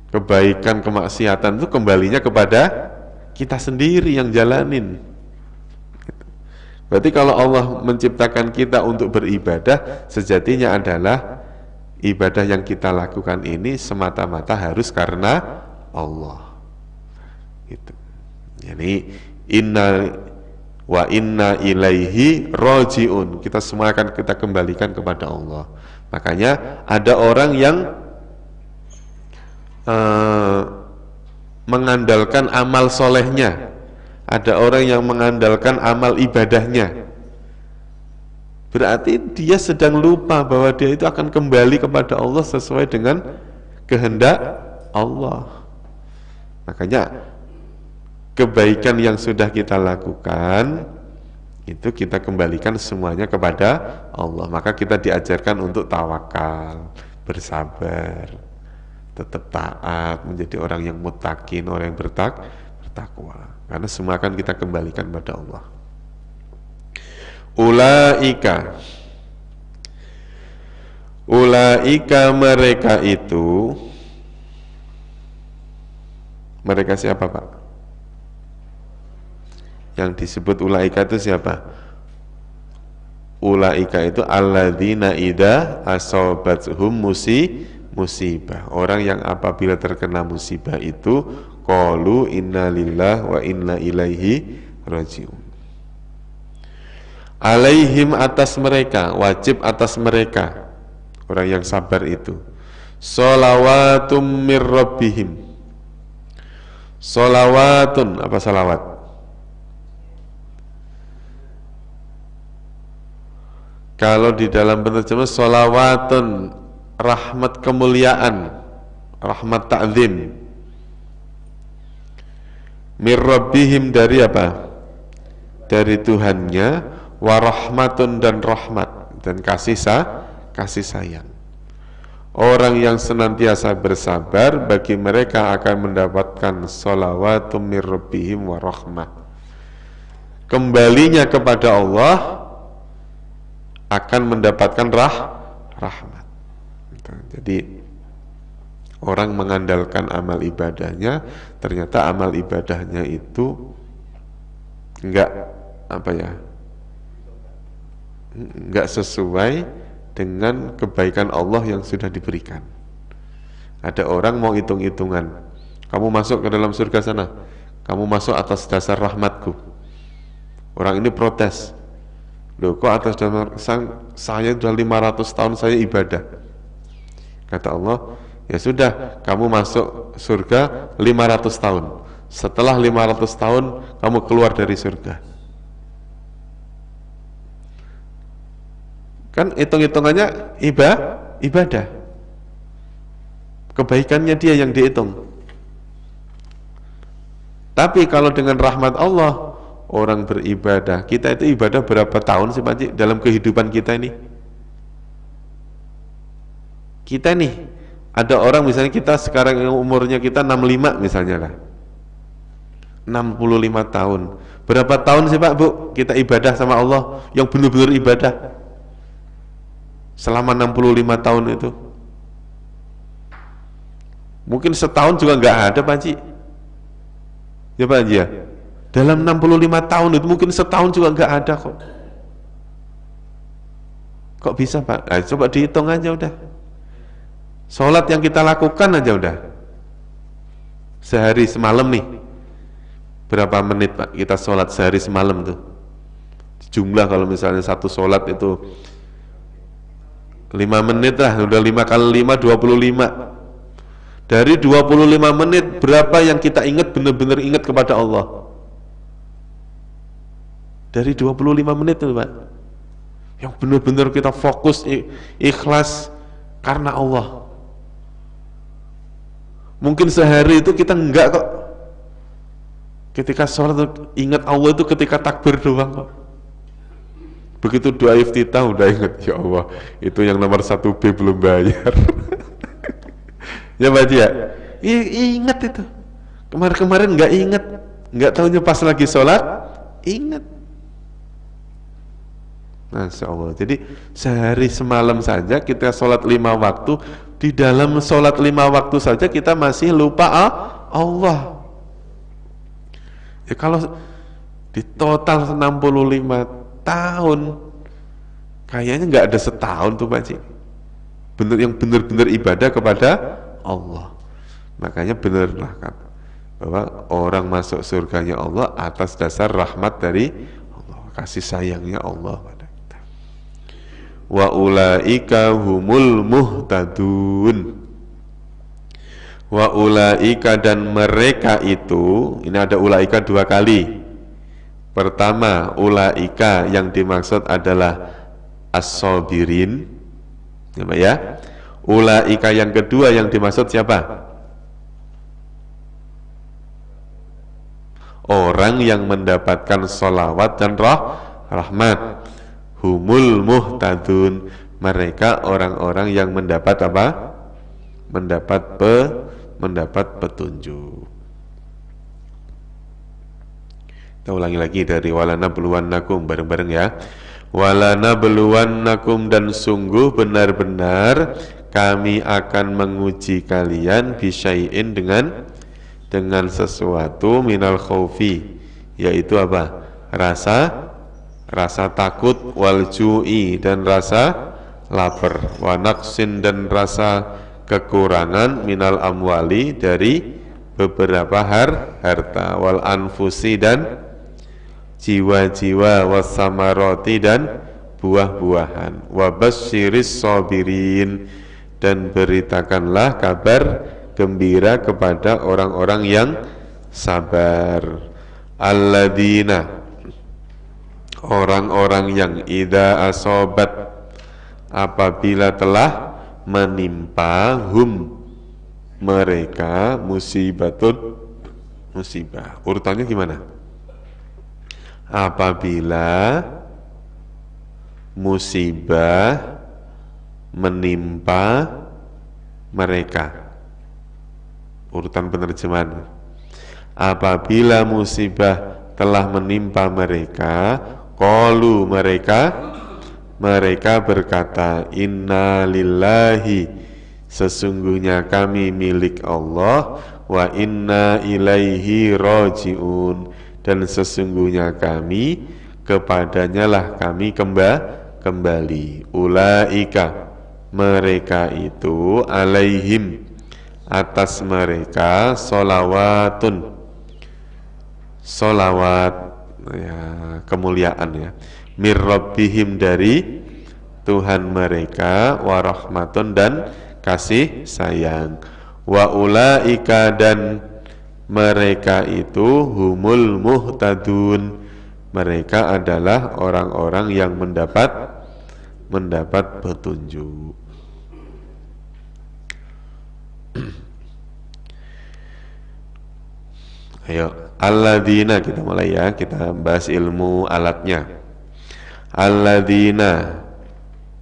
Kebaikan, kemaksiatan itu kembalinya kepada kita sendiri yang jalanin. Berarti kalau Allah menciptakan kita untuk beribadah, sejatinya adalah ibadah yang kita lakukan ini semata-mata harus karena Allah. Gitu. Jadi inna ilaihi rojiun. Kita semua akan kita kembalikan kepada Allah. Makanya ada orang yang mengandalkan amal solehnya. Ada orang yang mengandalkan amal ibadahnya. Berarti dia sedang lupa bahwa dia itu akan kembali kepada Allah sesuai dengan kehendak Allah. Makanya kebaikan yang sudah kita lakukan itu kita kembalikan semuanya kepada Allah. Maka kita diajarkan untuk tawakal, bersabar, tetap taat, menjadi orang yang muttaqin, orang yang bertakwa. Karena semua akan kita kembalikan pada Allah. Ulaika mereka itu, mereka siapa Pak? Yang disebut ulaika itu siapa? Ulaika itu alladzina idza asabathum musibah. Orang yang apabila terkena musibah itu qalu inna lillahi wa inna ilaihi rajiun. Alaihim atas mereka, wajib atas mereka, orang yang sabar itu, sholawatum mir rabbihim. Sholawatun, apa salawat? Kalau di dalam penerjemah sholawatun, rahmat kemuliaan, rahmat ta'zim. Mir rabbihim, dari apa? Dari Tuhannya, warahmatun, dan rahmat, dan kasih sayang. Orang yang senantiasa bersabar, bagi mereka akan mendapatkan sholawatum mir rabbihim warahmah. Kembalinya kepada Allah akan mendapatkan rahmat. Jadi orang mengandalkan amal ibadahnya, ternyata amal ibadahnya itu enggak sesuai dengan kebaikan Allah yang sudah diberikan. Ada orang mau hitung-hitungan, kamu masuk ke dalam surga sana, kamu masuk atas dasar rahmatku. Orang ini protes, loh kok atas dasar saya sudah 500 tahun saya ibadah. Kata Allah, ya sudah, kamu masuk surga 500 tahun. Setelah 500 tahun kamu keluar dari surga. Kan hitung-hitungannya ibadah. Kebaikannya dia yang dihitung. Tapi kalau dengan rahmat Allah, orang beribadah, kita itu ibadah berapa tahun sih Pak Cik dalam kehidupan kita ini? Kita nih, ada orang misalnya kita sekarang yang umurnya kita 65 misalnya lah, 65 tahun. Berapa tahun sih Pak Bu kita ibadah sama Allah, yang benar-benar ibadah selama 65 tahun itu? Mungkin setahun juga nggak ada Pak Haji. Ya Pak Haji ya, dalam 65 tahun itu mungkin setahun juga nggak ada kok. Kok bisa Pak? Nah, coba dihitung aja udah. Sholat yang kita lakukan aja udah, sehari semalam nih, berapa menit Pak kita sholat sehari semalam tuh? Jumlah kalau misalnya satu sholat itu 5 menit lah, udah 5 kali 5, 25. Dari 25 menit, berapa yang kita ingat, benar-benar ingat kepada Allah? Dari 25 menit itu Pak, yang benar-benar kita fokus, ikhlas karena Allah. Mungkin sehari itu kita enggak kok. Ketika sholat ingat Allah itu ketika takbir doang kok. Begitu doa iftitah udah ingat, ya Allah, itu yang nomor 1B belum bayar. Ya Pak Haji ya, ingat itu. Kemarin-kemarin enggak ingat, enggak tahunya pas lagi sholat ingat. Masya Allah. Jadi sehari semalam saja kita sholat 5 waktu. Di dalam sholat 5 waktu saja kita masih lupa Allah. Ya kalau di total 65 tahun, kayaknya nggak ada setahun tuh Pak Cik yang benar-benar ibadah kepada Allah. Makanya benarlah kan bahwa orang masuk surganya Allah atas dasar rahmat dari Allah, kasih sayangnya Allah pada kita. Wa ulaika humul muhtadun. Wa ulaika, dan mereka itu, ini ada ulaika 2 kali. Pertama, ulaika yang dimaksud adalah as-sabirin, ya. Ulaika yang kedua yang dimaksud siapa? Orang yang mendapatkan sholawat dan rahmat. Humul muhtadun, mereka orang-orang yang mendapat apa? Mendapat petunjuk. Kita ulangi lagi dari walanabluwannakum bareng-bareng ya. Walanabluwannakum, dan sungguh benar-benar kami akan menguji kalian bisyai'in dengan sesuatu minal khaufi, yaitu apa? rasa takut, wal ju'i dan rasa lapar, wa naqsin dan rasa kekurangan, minal amwali dari beberapa harta, wal anfusi dan jiwa-jiwa, was samaroti dan buah-buahan, wa basyiris sabirin dan beritakanlah kabar gembira kepada orang-orang yang sabar, alladzina orang-orang yang idza asobat apabila telah menimpa mereka musibatun musibah. Urutannya gimana? Apabila musibah menimpa mereka. Urutan penerjemahan. Apabila musibah telah menimpa mereka, qalu mereka berkata, inna lillahi sesungguhnya kami milik Allah, wa inna ilaihi rajiun dan sesungguhnya kami kepadanya lah kami kembali. Ulaika mereka itu alaihim atas mereka solawat ya, kemuliaan ya, mir rabbihim dari Tuhan mereka, warahmatun dan kasih sayang, wa ulaika dan mereka itu humul muhtadun mereka adalah orang-orang yang mendapat petunjuk. Ayo, alladzina kita mulai ya, kita bahas ilmu alatnya. Alladzina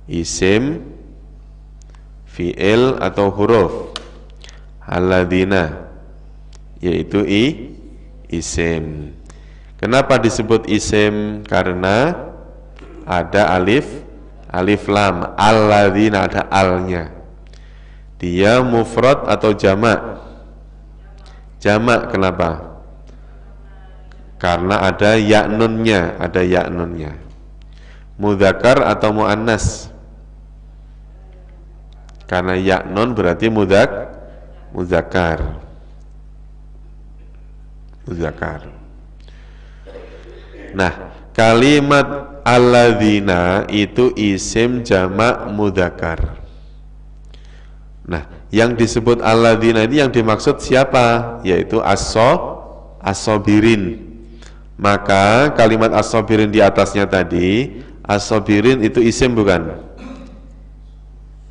isim, fi'il atau huruf. Alladzina yaitu isim. Kenapa disebut isim? Karena ada alif lam. Alladzina ada alnya. Dia mufrad atau jamak? Jamak. Kenapa? Karena ada ya nunnya, Mudzakkar atau muannas? Karena ya nun berarti mudzakkar. Nah, kalimat alladzina itu isim jamak mudzakkar. Nah, yang disebut alladzina ini yang dimaksud siapa? Yaitu as-sabirin. Maka kalimat as-sabirin di atasnya tadi, as-sabirin itu isim bukan?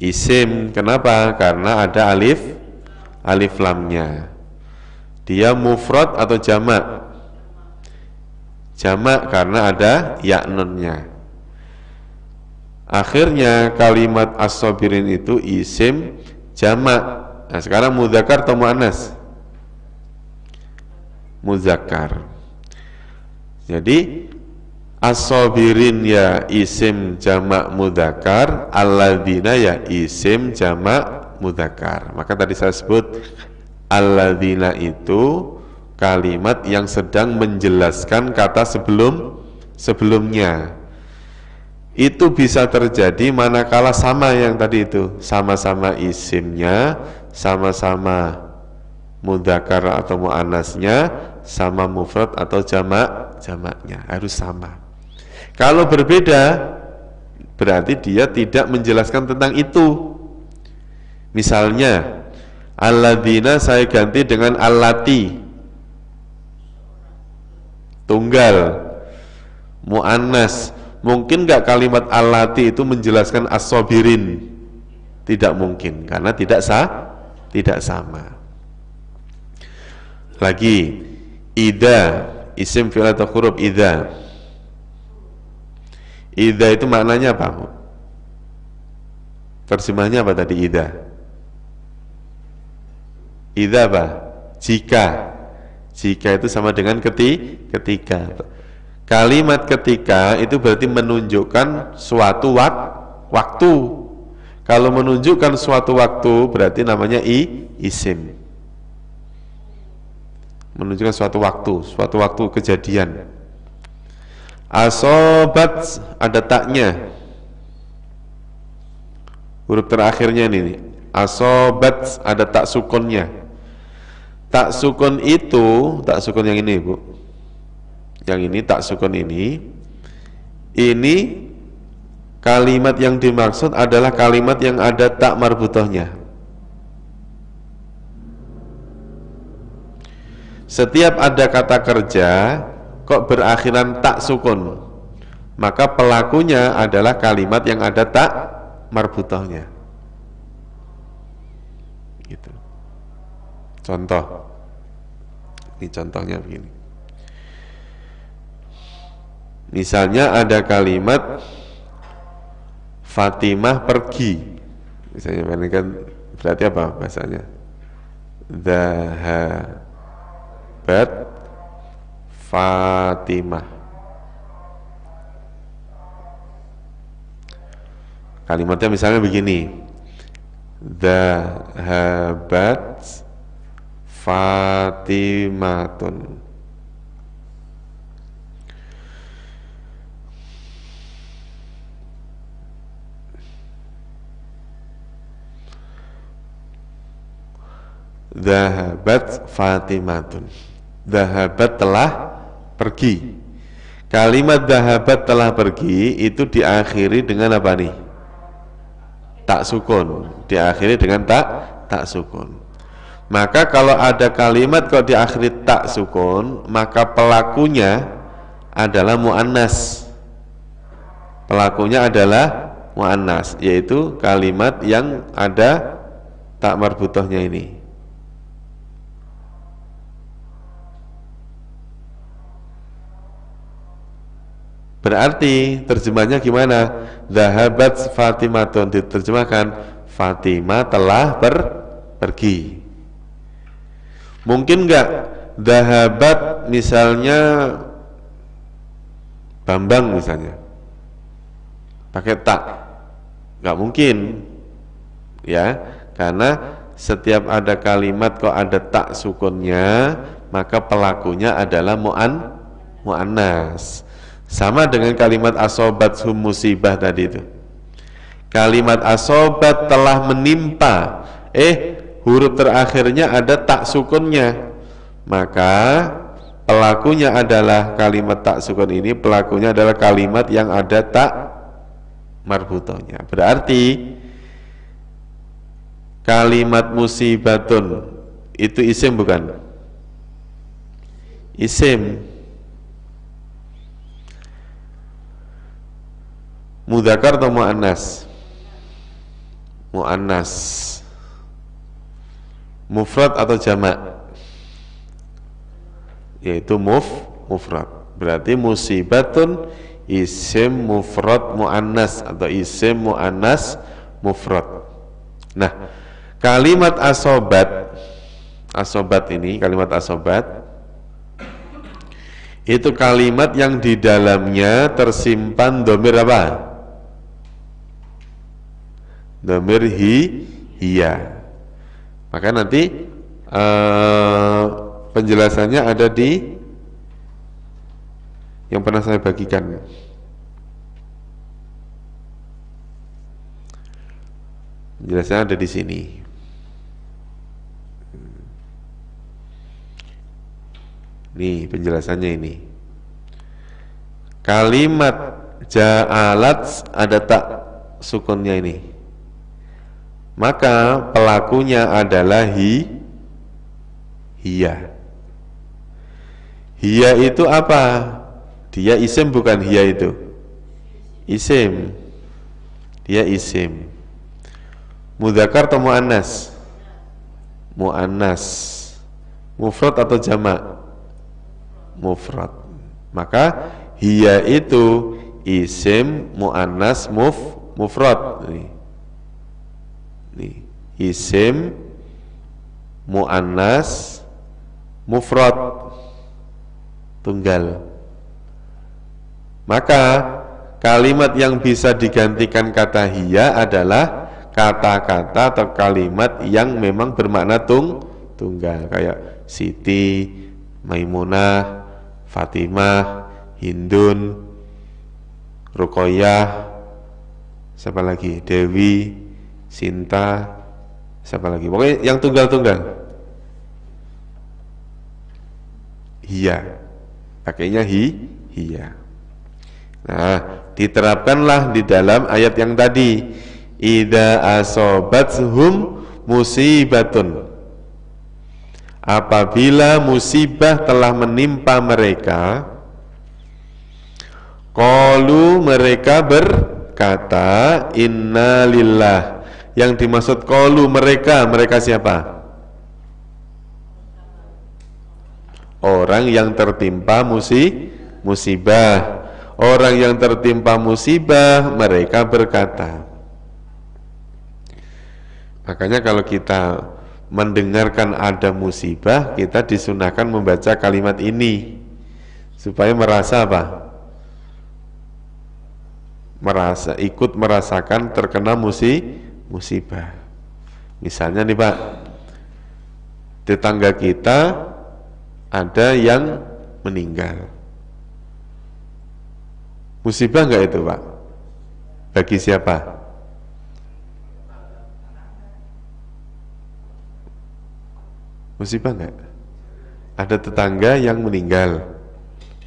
Isim. Kenapa? Karena ada alif lamnya. Dia mufrad atau jamak? Jamak karena ada ya nunnya. Akhirnya kalimat as-sabirin itu isim jamak. Nah, sekarang mudzakkar atau muannas? Mudzakkar. Jadi as-sabirin ya isim jamak mudzakkar, alladzina ya isim jamak mudzakkar. Maka tadi saya sebut alladzina itu kalimat yang sedang menjelaskan kata sebelumnya. Itu bisa terjadi manakala sama yang tadi itu, sama-sama isimnya, sama-sama mudzakkar atau muannasnya, sama mufrad atau jamaknya, harus sama. Kalau berbeda berarti dia tidak menjelaskan tentang itu. Misalnya alladzina saya ganti dengan allati, tunggal, muannas. Mungkin nggak kalimat allati itu menjelaskan as-sabirin? Tidak mungkin, karena tidak sama. Lagi idza, isim fi'il atau huruf idza. Idza itu maknanya apa? Terjemahnya apa tadi idza? Idza apa? Jika. Jika itu sama dengan ketika. Kalimat ketika itu berarti menunjukkan suatu waktu. Kalau menunjukkan suatu waktu berarti namanya isim. Menunjukkan suatu waktu kejadian. Asobat ada taknya, huruf terakhirnya ini. Asobat ada tak sukunnya. Tak sukun itu, tak sukun yang ini Bu, yang ini tak sukun ini kalimat yang dimaksud adalah kalimat yang ada tak marbutohnya. Setiap ada kata kerja kok berakhiran tak sukun, maka pelakunya adalah kalimat yang ada tak marbutohnya. Gitu. Contoh, ini contohnya begini. Misalnya ada kalimat Fatimah pergi, misalnya ini kan berarti apa bahasanya? Dhahabat Fatimah. Kalimatnya misalnya begini, Dhahabat Fatimatun. Dhahabat Fatimatun. Dhahabat telah pergi. Kalimat dhahabat telah pergi itu diakhiri dengan apa nih? Tak sukun. Diakhiri dengan tak sukun. Maka kalau ada kalimat kok diakhiri tak sukun, maka pelakunya adalah muannas. Pelakunya adalah muannas, yaitu kalimat yang ada tak marbutohnya ini. Berarti terjemahnya gimana? Dhahabat Fatimatun, diterjemahkan Fatimah telah pergi. Mungkin enggak dhahabat misalnya Bambang misalnya pakai tak? Enggak mungkin, ya, karena setiap ada kalimat kok ada tak sukunnya, maka pelakunya adalah muannas. Sama dengan kalimat asobat hum musibah tadi itu. Kalimat asobat telah menimpa, huruf terakhirnya ada tak sukunnya, maka pelakunya adalah kalimat tak sukun ini, pelakunya adalah kalimat yang ada tak marbutohnya. Berarti kalimat musibatun itu isim bukan? Isim. Mudzakkar atau muannas? Muannas. Mufrad atau jamak? Yaitu mufrad. Berarti musibatun isim mufrad muannas atau isim muannas mufrad. Nah, kalimat asobat ini, kalimat asobat itu kalimat yang di dalamnya tersimpan dhamir apa? Dhamir hiya. Maka nanti penjelasannya ada di yang pernah saya bagikan. Penjelasannya ada di sini. Nih penjelasannya ini. Kalimat ja'alat ada tak sukunnya ini. Maka pelakunya adalah hiya. Hiya itu apa? Dia isim bukan hiya itu? Isim. Dia isim. Mudzakkar atau muannas? Muannas. Mufrad atau jamak? Mufrad. Maka hiya itu isim muannas mufrad. Nih, isim muannas mufrad tunggal. Maka kalimat yang bisa digantikan kata hiya adalah kata-kata atau kalimat yang memang bermakna tunggal, kayak Siti, Maimunah, Fatimah, Hindun, Ruqayyah, siapa lagi? Dewi, Sinta, siapa lagi? Pokoknya yang tunggal-tunggal. Hiya, pakainya hiya. Nah, diterapkanlah di dalam ayat yang tadi. Idza asobathum musibatun. Apabila musibah telah menimpa mereka, qalu, mereka berkata, inna lillah. Yang dimaksud qalu mereka siapa? Orang yang tertimpa musibah. Orang yang tertimpa musibah, mereka berkata. Makanya kalau kita mendengarkan ada musibah, kita disunahkan membaca kalimat ini supaya merasa apa? Ikut merasakan terkena musibah. Misalnya nih Pak, tetangga kita ada yang meninggal. Musibah enggak itu Pak? Bagi siapa? Musibah enggak? Ada tetangga yang meninggal.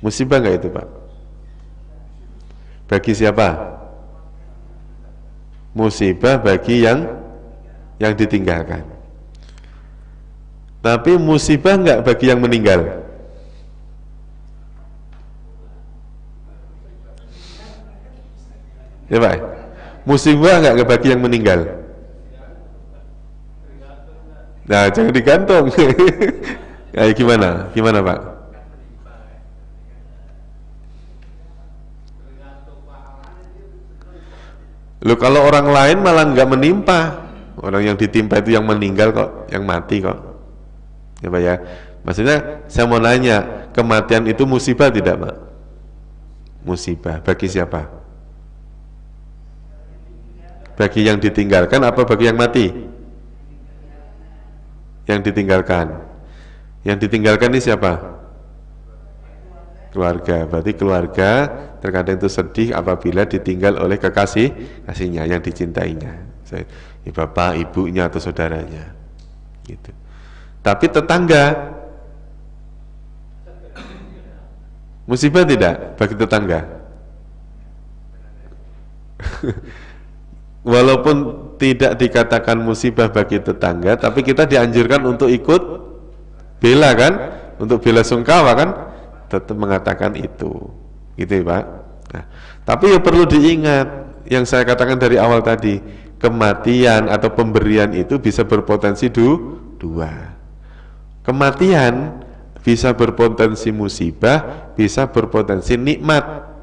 Musibah enggak itu Pak? Bagi siapa? Musibah bagi yang ditinggalkan. Tapi musibah enggak bagi yang meninggal? Ya Pak, musibah enggak bagi yang meninggal? Nah, jangan digantung. Nah, gimana Pak? Loh, kalau orang lain malah nggak menimpa, orang yang ditimpa itu yang meninggal kok, yang mati kok, ya Pak ya. Maksudnya saya mau nanya, kematian itu musibah tidak Pak? Musibah bagi siapa? Bagi yang ditinggalkan apa bagi yang mati? Yang ditinggalkan. Yang ditinggalkan ini siapa? Keluarga. Berarti keluarga terkadang itu sedih apabila ditinggal oleh kasihnya yang dicintainya, bapak, ibunya atau saudaranya gitu. Tapi tetangga musibah tidak bagi tetangga? Walaupun tidak dikatakan musibah bagi tetangga, tapi kita dianjurkan untuk ikut bela kan, untuk bela sungkawa kan, tetap mengatakan itu, gitu ya Pak. Nah, tapi ya perlu diingat yang saya katakan dari awal tadi, kematian atau pemberian itu bisa berpotensi dua. Kematian bisa berpotensi musibah, bisa berpotensi nikmat.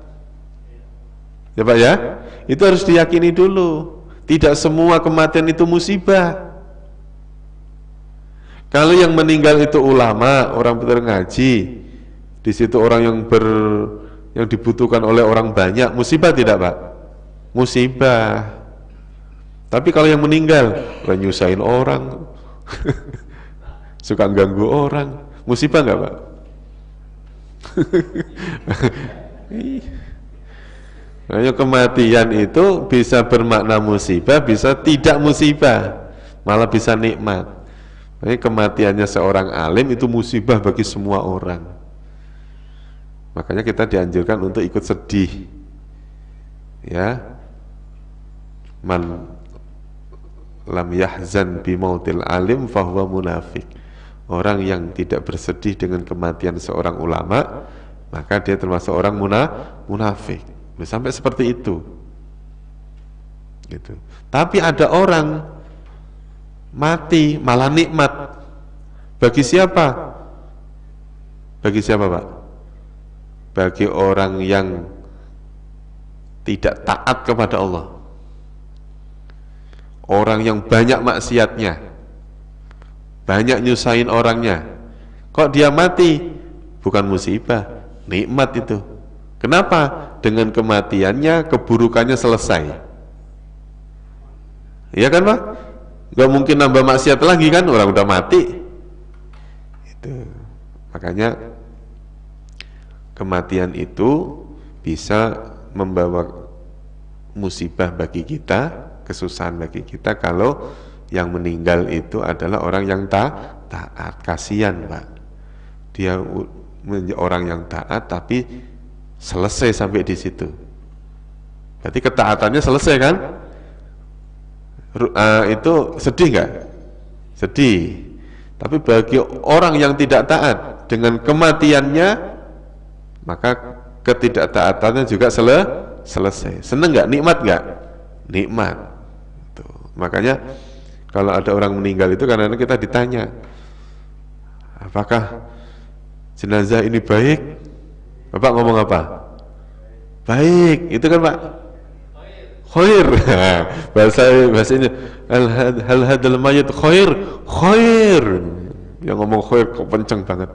Ya Pak ya, itu harus diyakini dulu. Tidak semua kematian itu musibah. Kalau yang meninggal itu ulama, orang pintar ngaji, di situ orang yang dibutuhkan oleh orang banyak, musibah tidak Pak? Musibah. Tapi kalau yang meninggal, nyusahin orang, suka ganggu orang, musibah nggak Pak? Makanya kematian itu bisa bermakna musibah, bisa tidak musibah, malah bisa nikmat. Makanya kematiannya seorang alim itu musibah bagi semua orang. Makanya kita dianjurkan untuk ikut sedih. Ya. Man lam yahzan bi mautil alim fahuwa munafik. Orang yang tidak bersedih dengan kematian seorang ulama, maka dia termasuk orang munafik. Sampai seperti itu. Gitu. Tapi ada orang mati malah nikmat. Bagi siapa? Bagi siapa Pak? Bagi orang yang tidak taat kepada Allah, orang yang banyak maksiatnya, banyak nyusahin orangnya. Kok dia mati? Bukan musibah, nikmat itu. Kenapa? Dengan kematiannya keburukannya selesai. Iya kan Pak? Gak mungkin nambah maksiat lagi kan, orang udah mati. Itu. Makanya kematian itu bisa membawa musibah bagi kita, kesusahan bagi kita kalau yang meninggal itu adalah orang yang taat. Kasihan Pak, dia orang yang taat tapi selesai sampai di situ. Berarti ketaatannya selesai kan? Itu sedih nggak? Sedih. Tapi bagi orang yang tidak taat dengan kematiannya, maka ketidaktaatannya juga selesai. Seneng nggak? Nikmat nggak? Nikmat. Tuh. Makanya kalau ada orang meninggal itu kadang-kadang kita ditanya, apakah jenazah ini baik? Bapak ngomong apa? Baik. Itu kan Pak? Khair. Bahasanya hal hadal mayit khair. Yang ngomong khair kok kenceng banget.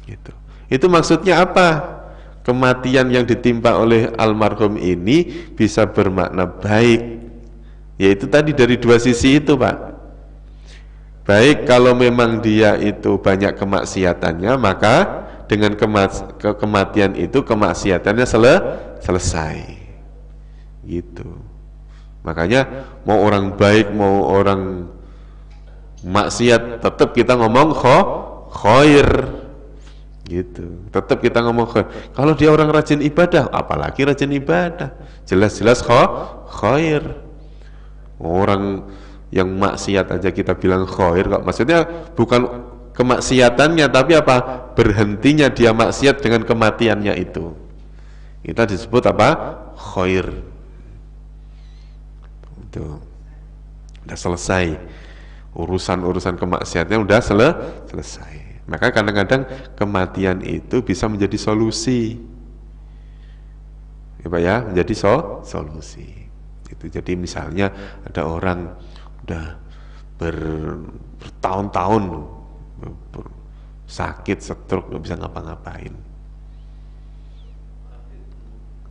Gitu. Itu maksudnya apa? Kematian yang ditimpa oleh almarhum ini bisa bermakna baik. Yaitu tadi dari dua sisi itu Pak. Baik kalau memang dia itu banyak kemaksiatannya, maka dengan kematian itu kemaksiatannya selesai. Gitu. Makanya mau orang baik mau orang maksiat tetap kita ngomong khair. Gitu. Tetap kita ngomong khair. Kalau dia orang rajin ibadah, apalagi rajin ibadah, jelas-jelas khair. Orang yang maksiat aja kita bilang khair kok. Maksudnya bukan kemaksiatannya, tapi apa? Berhentinya dia maksiat dengan kematiannya itu. Kita disebut apa? Khair. Itu udah selesai urusan kemaksiatnya, udah selesai. Maka kadang-kadang kematian itu bisa menjadi solusi, ya Pak ya, menjadi solusi. Itu jadi misalnya ada orang udah bertahun-tahun sakit, stroke, nggak bisa ngapa-ngapain.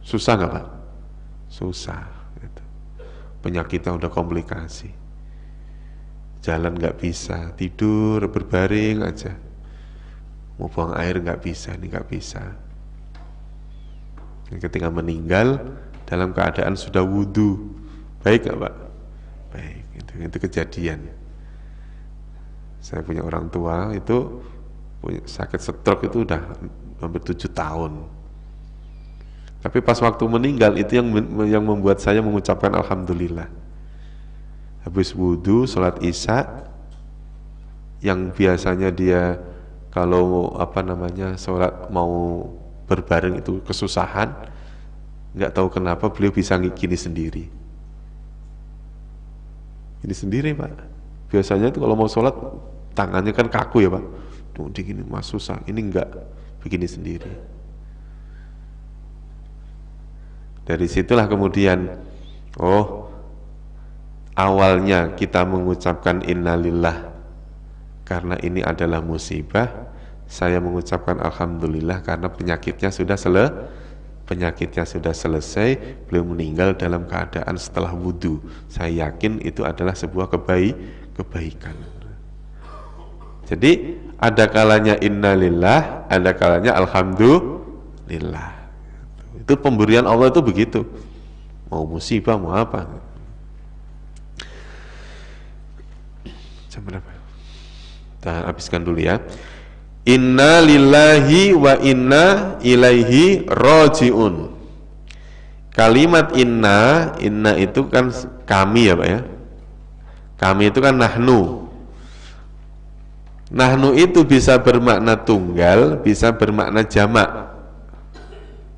Susah nggak Pak? Susah. Penyakitnya udah komplikasi, jalan nggak bisa, tidur berbaring aja, mau buang air nggak bisa, ini nggak bisa. Ketika meninggal dalam keadaan sudah wudhu, baik nggak Pak? Baik. Itu kejadian. Saya punya orang tua itu punya sakit stroke itu udah hampir 7 tahun. Tapi pas waktu meninggal itu yang membuat saya mengucapkan alhamdulillah. Habis wudhu, sholat isya, yang biasanya dia kalau sholat mau berbareng itu kesusahan, nggak tahu kenapa beliau bisa gini sendiri. Ini sendiri Pak. Biasanya itu kalau mau sholat tangannya kan kaku ya Pak. Tuh digini mas susah. Ini enggak, begini sendiri. Dari situlah kemudian, awalnya kita mengucapkan innalillah karena ini adalah musibah. Saya mengucapkan alhamdulillah karena penyakitnya sudah selesai. Beliau meninggal dalam keadaan setelah wudhu. Saya yakin itu adalah sebuah kebaikan. Jadi ada kalanya innalillah, ada kalanya alhamdulillah. Itu pemberian Allah itu begitu. Mau musibah, mau apa. Jam berapa? Kita habiskan dulu ya. Inna lillahi wa inna ilaihi raji'un. Kalimat inna itu kan kami ya Pak ya. Kami itu kan nahnu. Nahnu itu bisa bermakna tunggal, bisa bermakna jamak.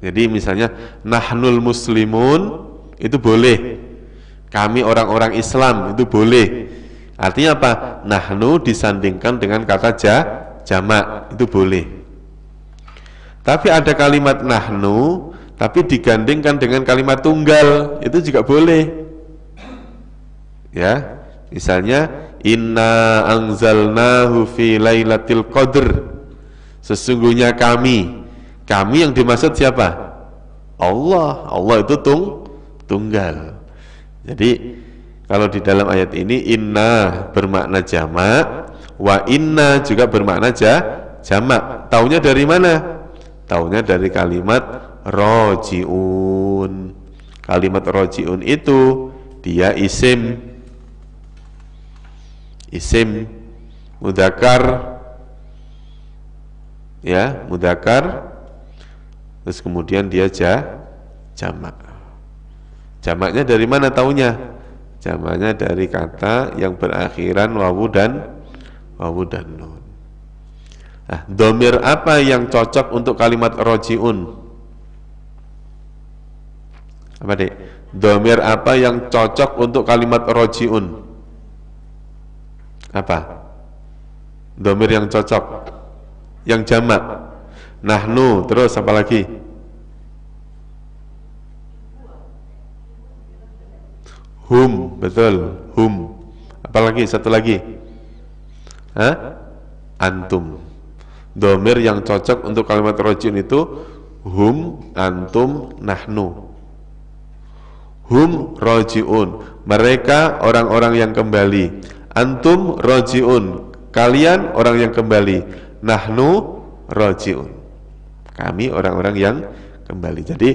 Jadi misalnya nahnul muslimun itu boleh, kami orang-orang Islam itu boleh. Artinya apa? Nahnu disandingkan dengan kata jamak itu boleh. Tapi ada kalimat nahnu tapi digandingkan dengan kalimat tunggal, itu juga boleh. Ya, misalnya inna anzalnahu fi lailatul qadr. Sesungguhnya kami yang dimaksud siapa? Allah itu tunggal. Jadi kalau di dalam ayat ini inna bermakna jamak, wa inna juga bermakna jamak. Taunya dari mana? Taunya dari kalimat rojiun. Kalimat rojiun itu dia isim mudzakkar, ya, mudzakkar. Terus kemudian dia jamak. Jamaknya dari mana taunya? Jamaknya dari kata yang berakhiran wawu dan nun. Nah, domir apa yang cocok untuk kalimat rojiun? Apa dek? Domir apa yang cocok untuk kalimat rojiun? Apa? Domir yang cocok, yang jamak. Nahnu, terus apa lagi? Hum, betul, hum. Apalagi satu lagi? Antum. Domir yang cocok untuk kalimat rojiun itu hum, antum, nahnu. Hum rojiun, mereka orang-orang yang kembali. Antum rojiun, kalian orang yang kembali. Nahnu rojiun, kami orang-orang yang kembali. Jadi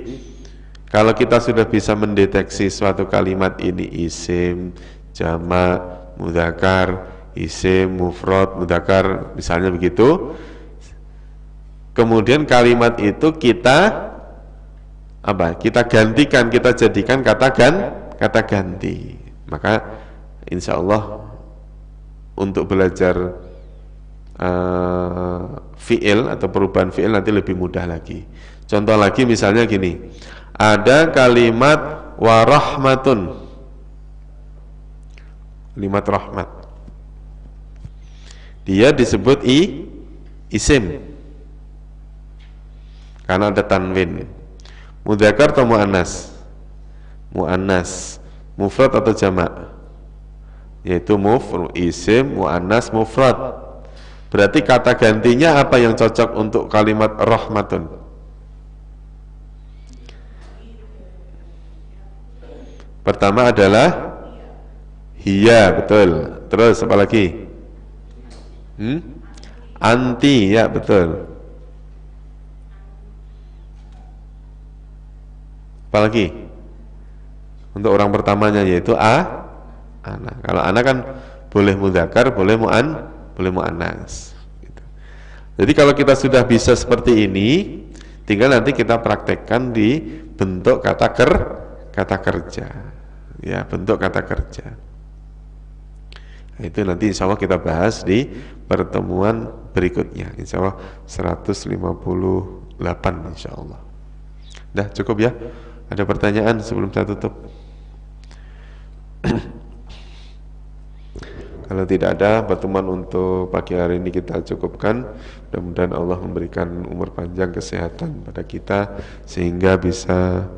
kalau kita sudah bisa mendeteksi suatu kalimat ini isim, jamak, mudzakkar, isim, mufrad, mudzakkar, misalnya begitu. Kemudian kalimat itu kita gantikan, kita jadikan kata ganti. Maka insya Allah untuk belajar fi'il atau perubahan fi'il nanti lebih mudah lagi. Contoh lagi misalnya gini, ada kalimat warahmatun, kalimat rahmat, dia disebut isim karena ada tanwin. Mudzakkar atau muannas? Muannas. Mufrad atau jamak? Yaitu isim, muannas, mufrad. Berarti kata gantinya apa yang cocok untuk kalimat rahmatun? Pertama adalah hiya, betul. Terus apa lagi? Anti, ya betul. Apalagi untuk orang pertamanya yaitu ana. Kalau ana kan boleh mudzakkar, boleh muannas gitu. Jadi kalau kita sudah bisa seperti ini, tinggal nanti kita praktekkan di bentuk kata kerja, ya, bentuk kata kerja. Nah, itu nanti insya Allah kita bahas di pertemuan berikutnya, insya Allah 158 insya Allah. Dah cukup ya. Ada pertanyaan sebelum saya tutup? Kalau tidak ada, pertemuan untuk pagi hari ini kita cukupkan. Mudah-mudahan Allah memberikan umur panjang, kesehatan pada kita, sehingga bisa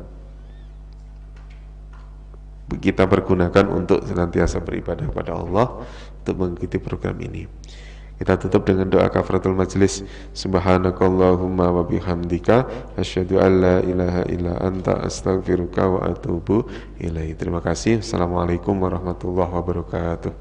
kita pergunakan untuk senantiasa beribadah kepada Allah, untuk mengikuti program ini. Kita tutup dengan doa kafaratul majlis. Subhanakallahumma wa bihamdika asyhadu an la ilaha illa anta astaghfiruka wa atubu ilaik. Terima kasih. Assalamualaikum warahmatullahi wabarakatuh.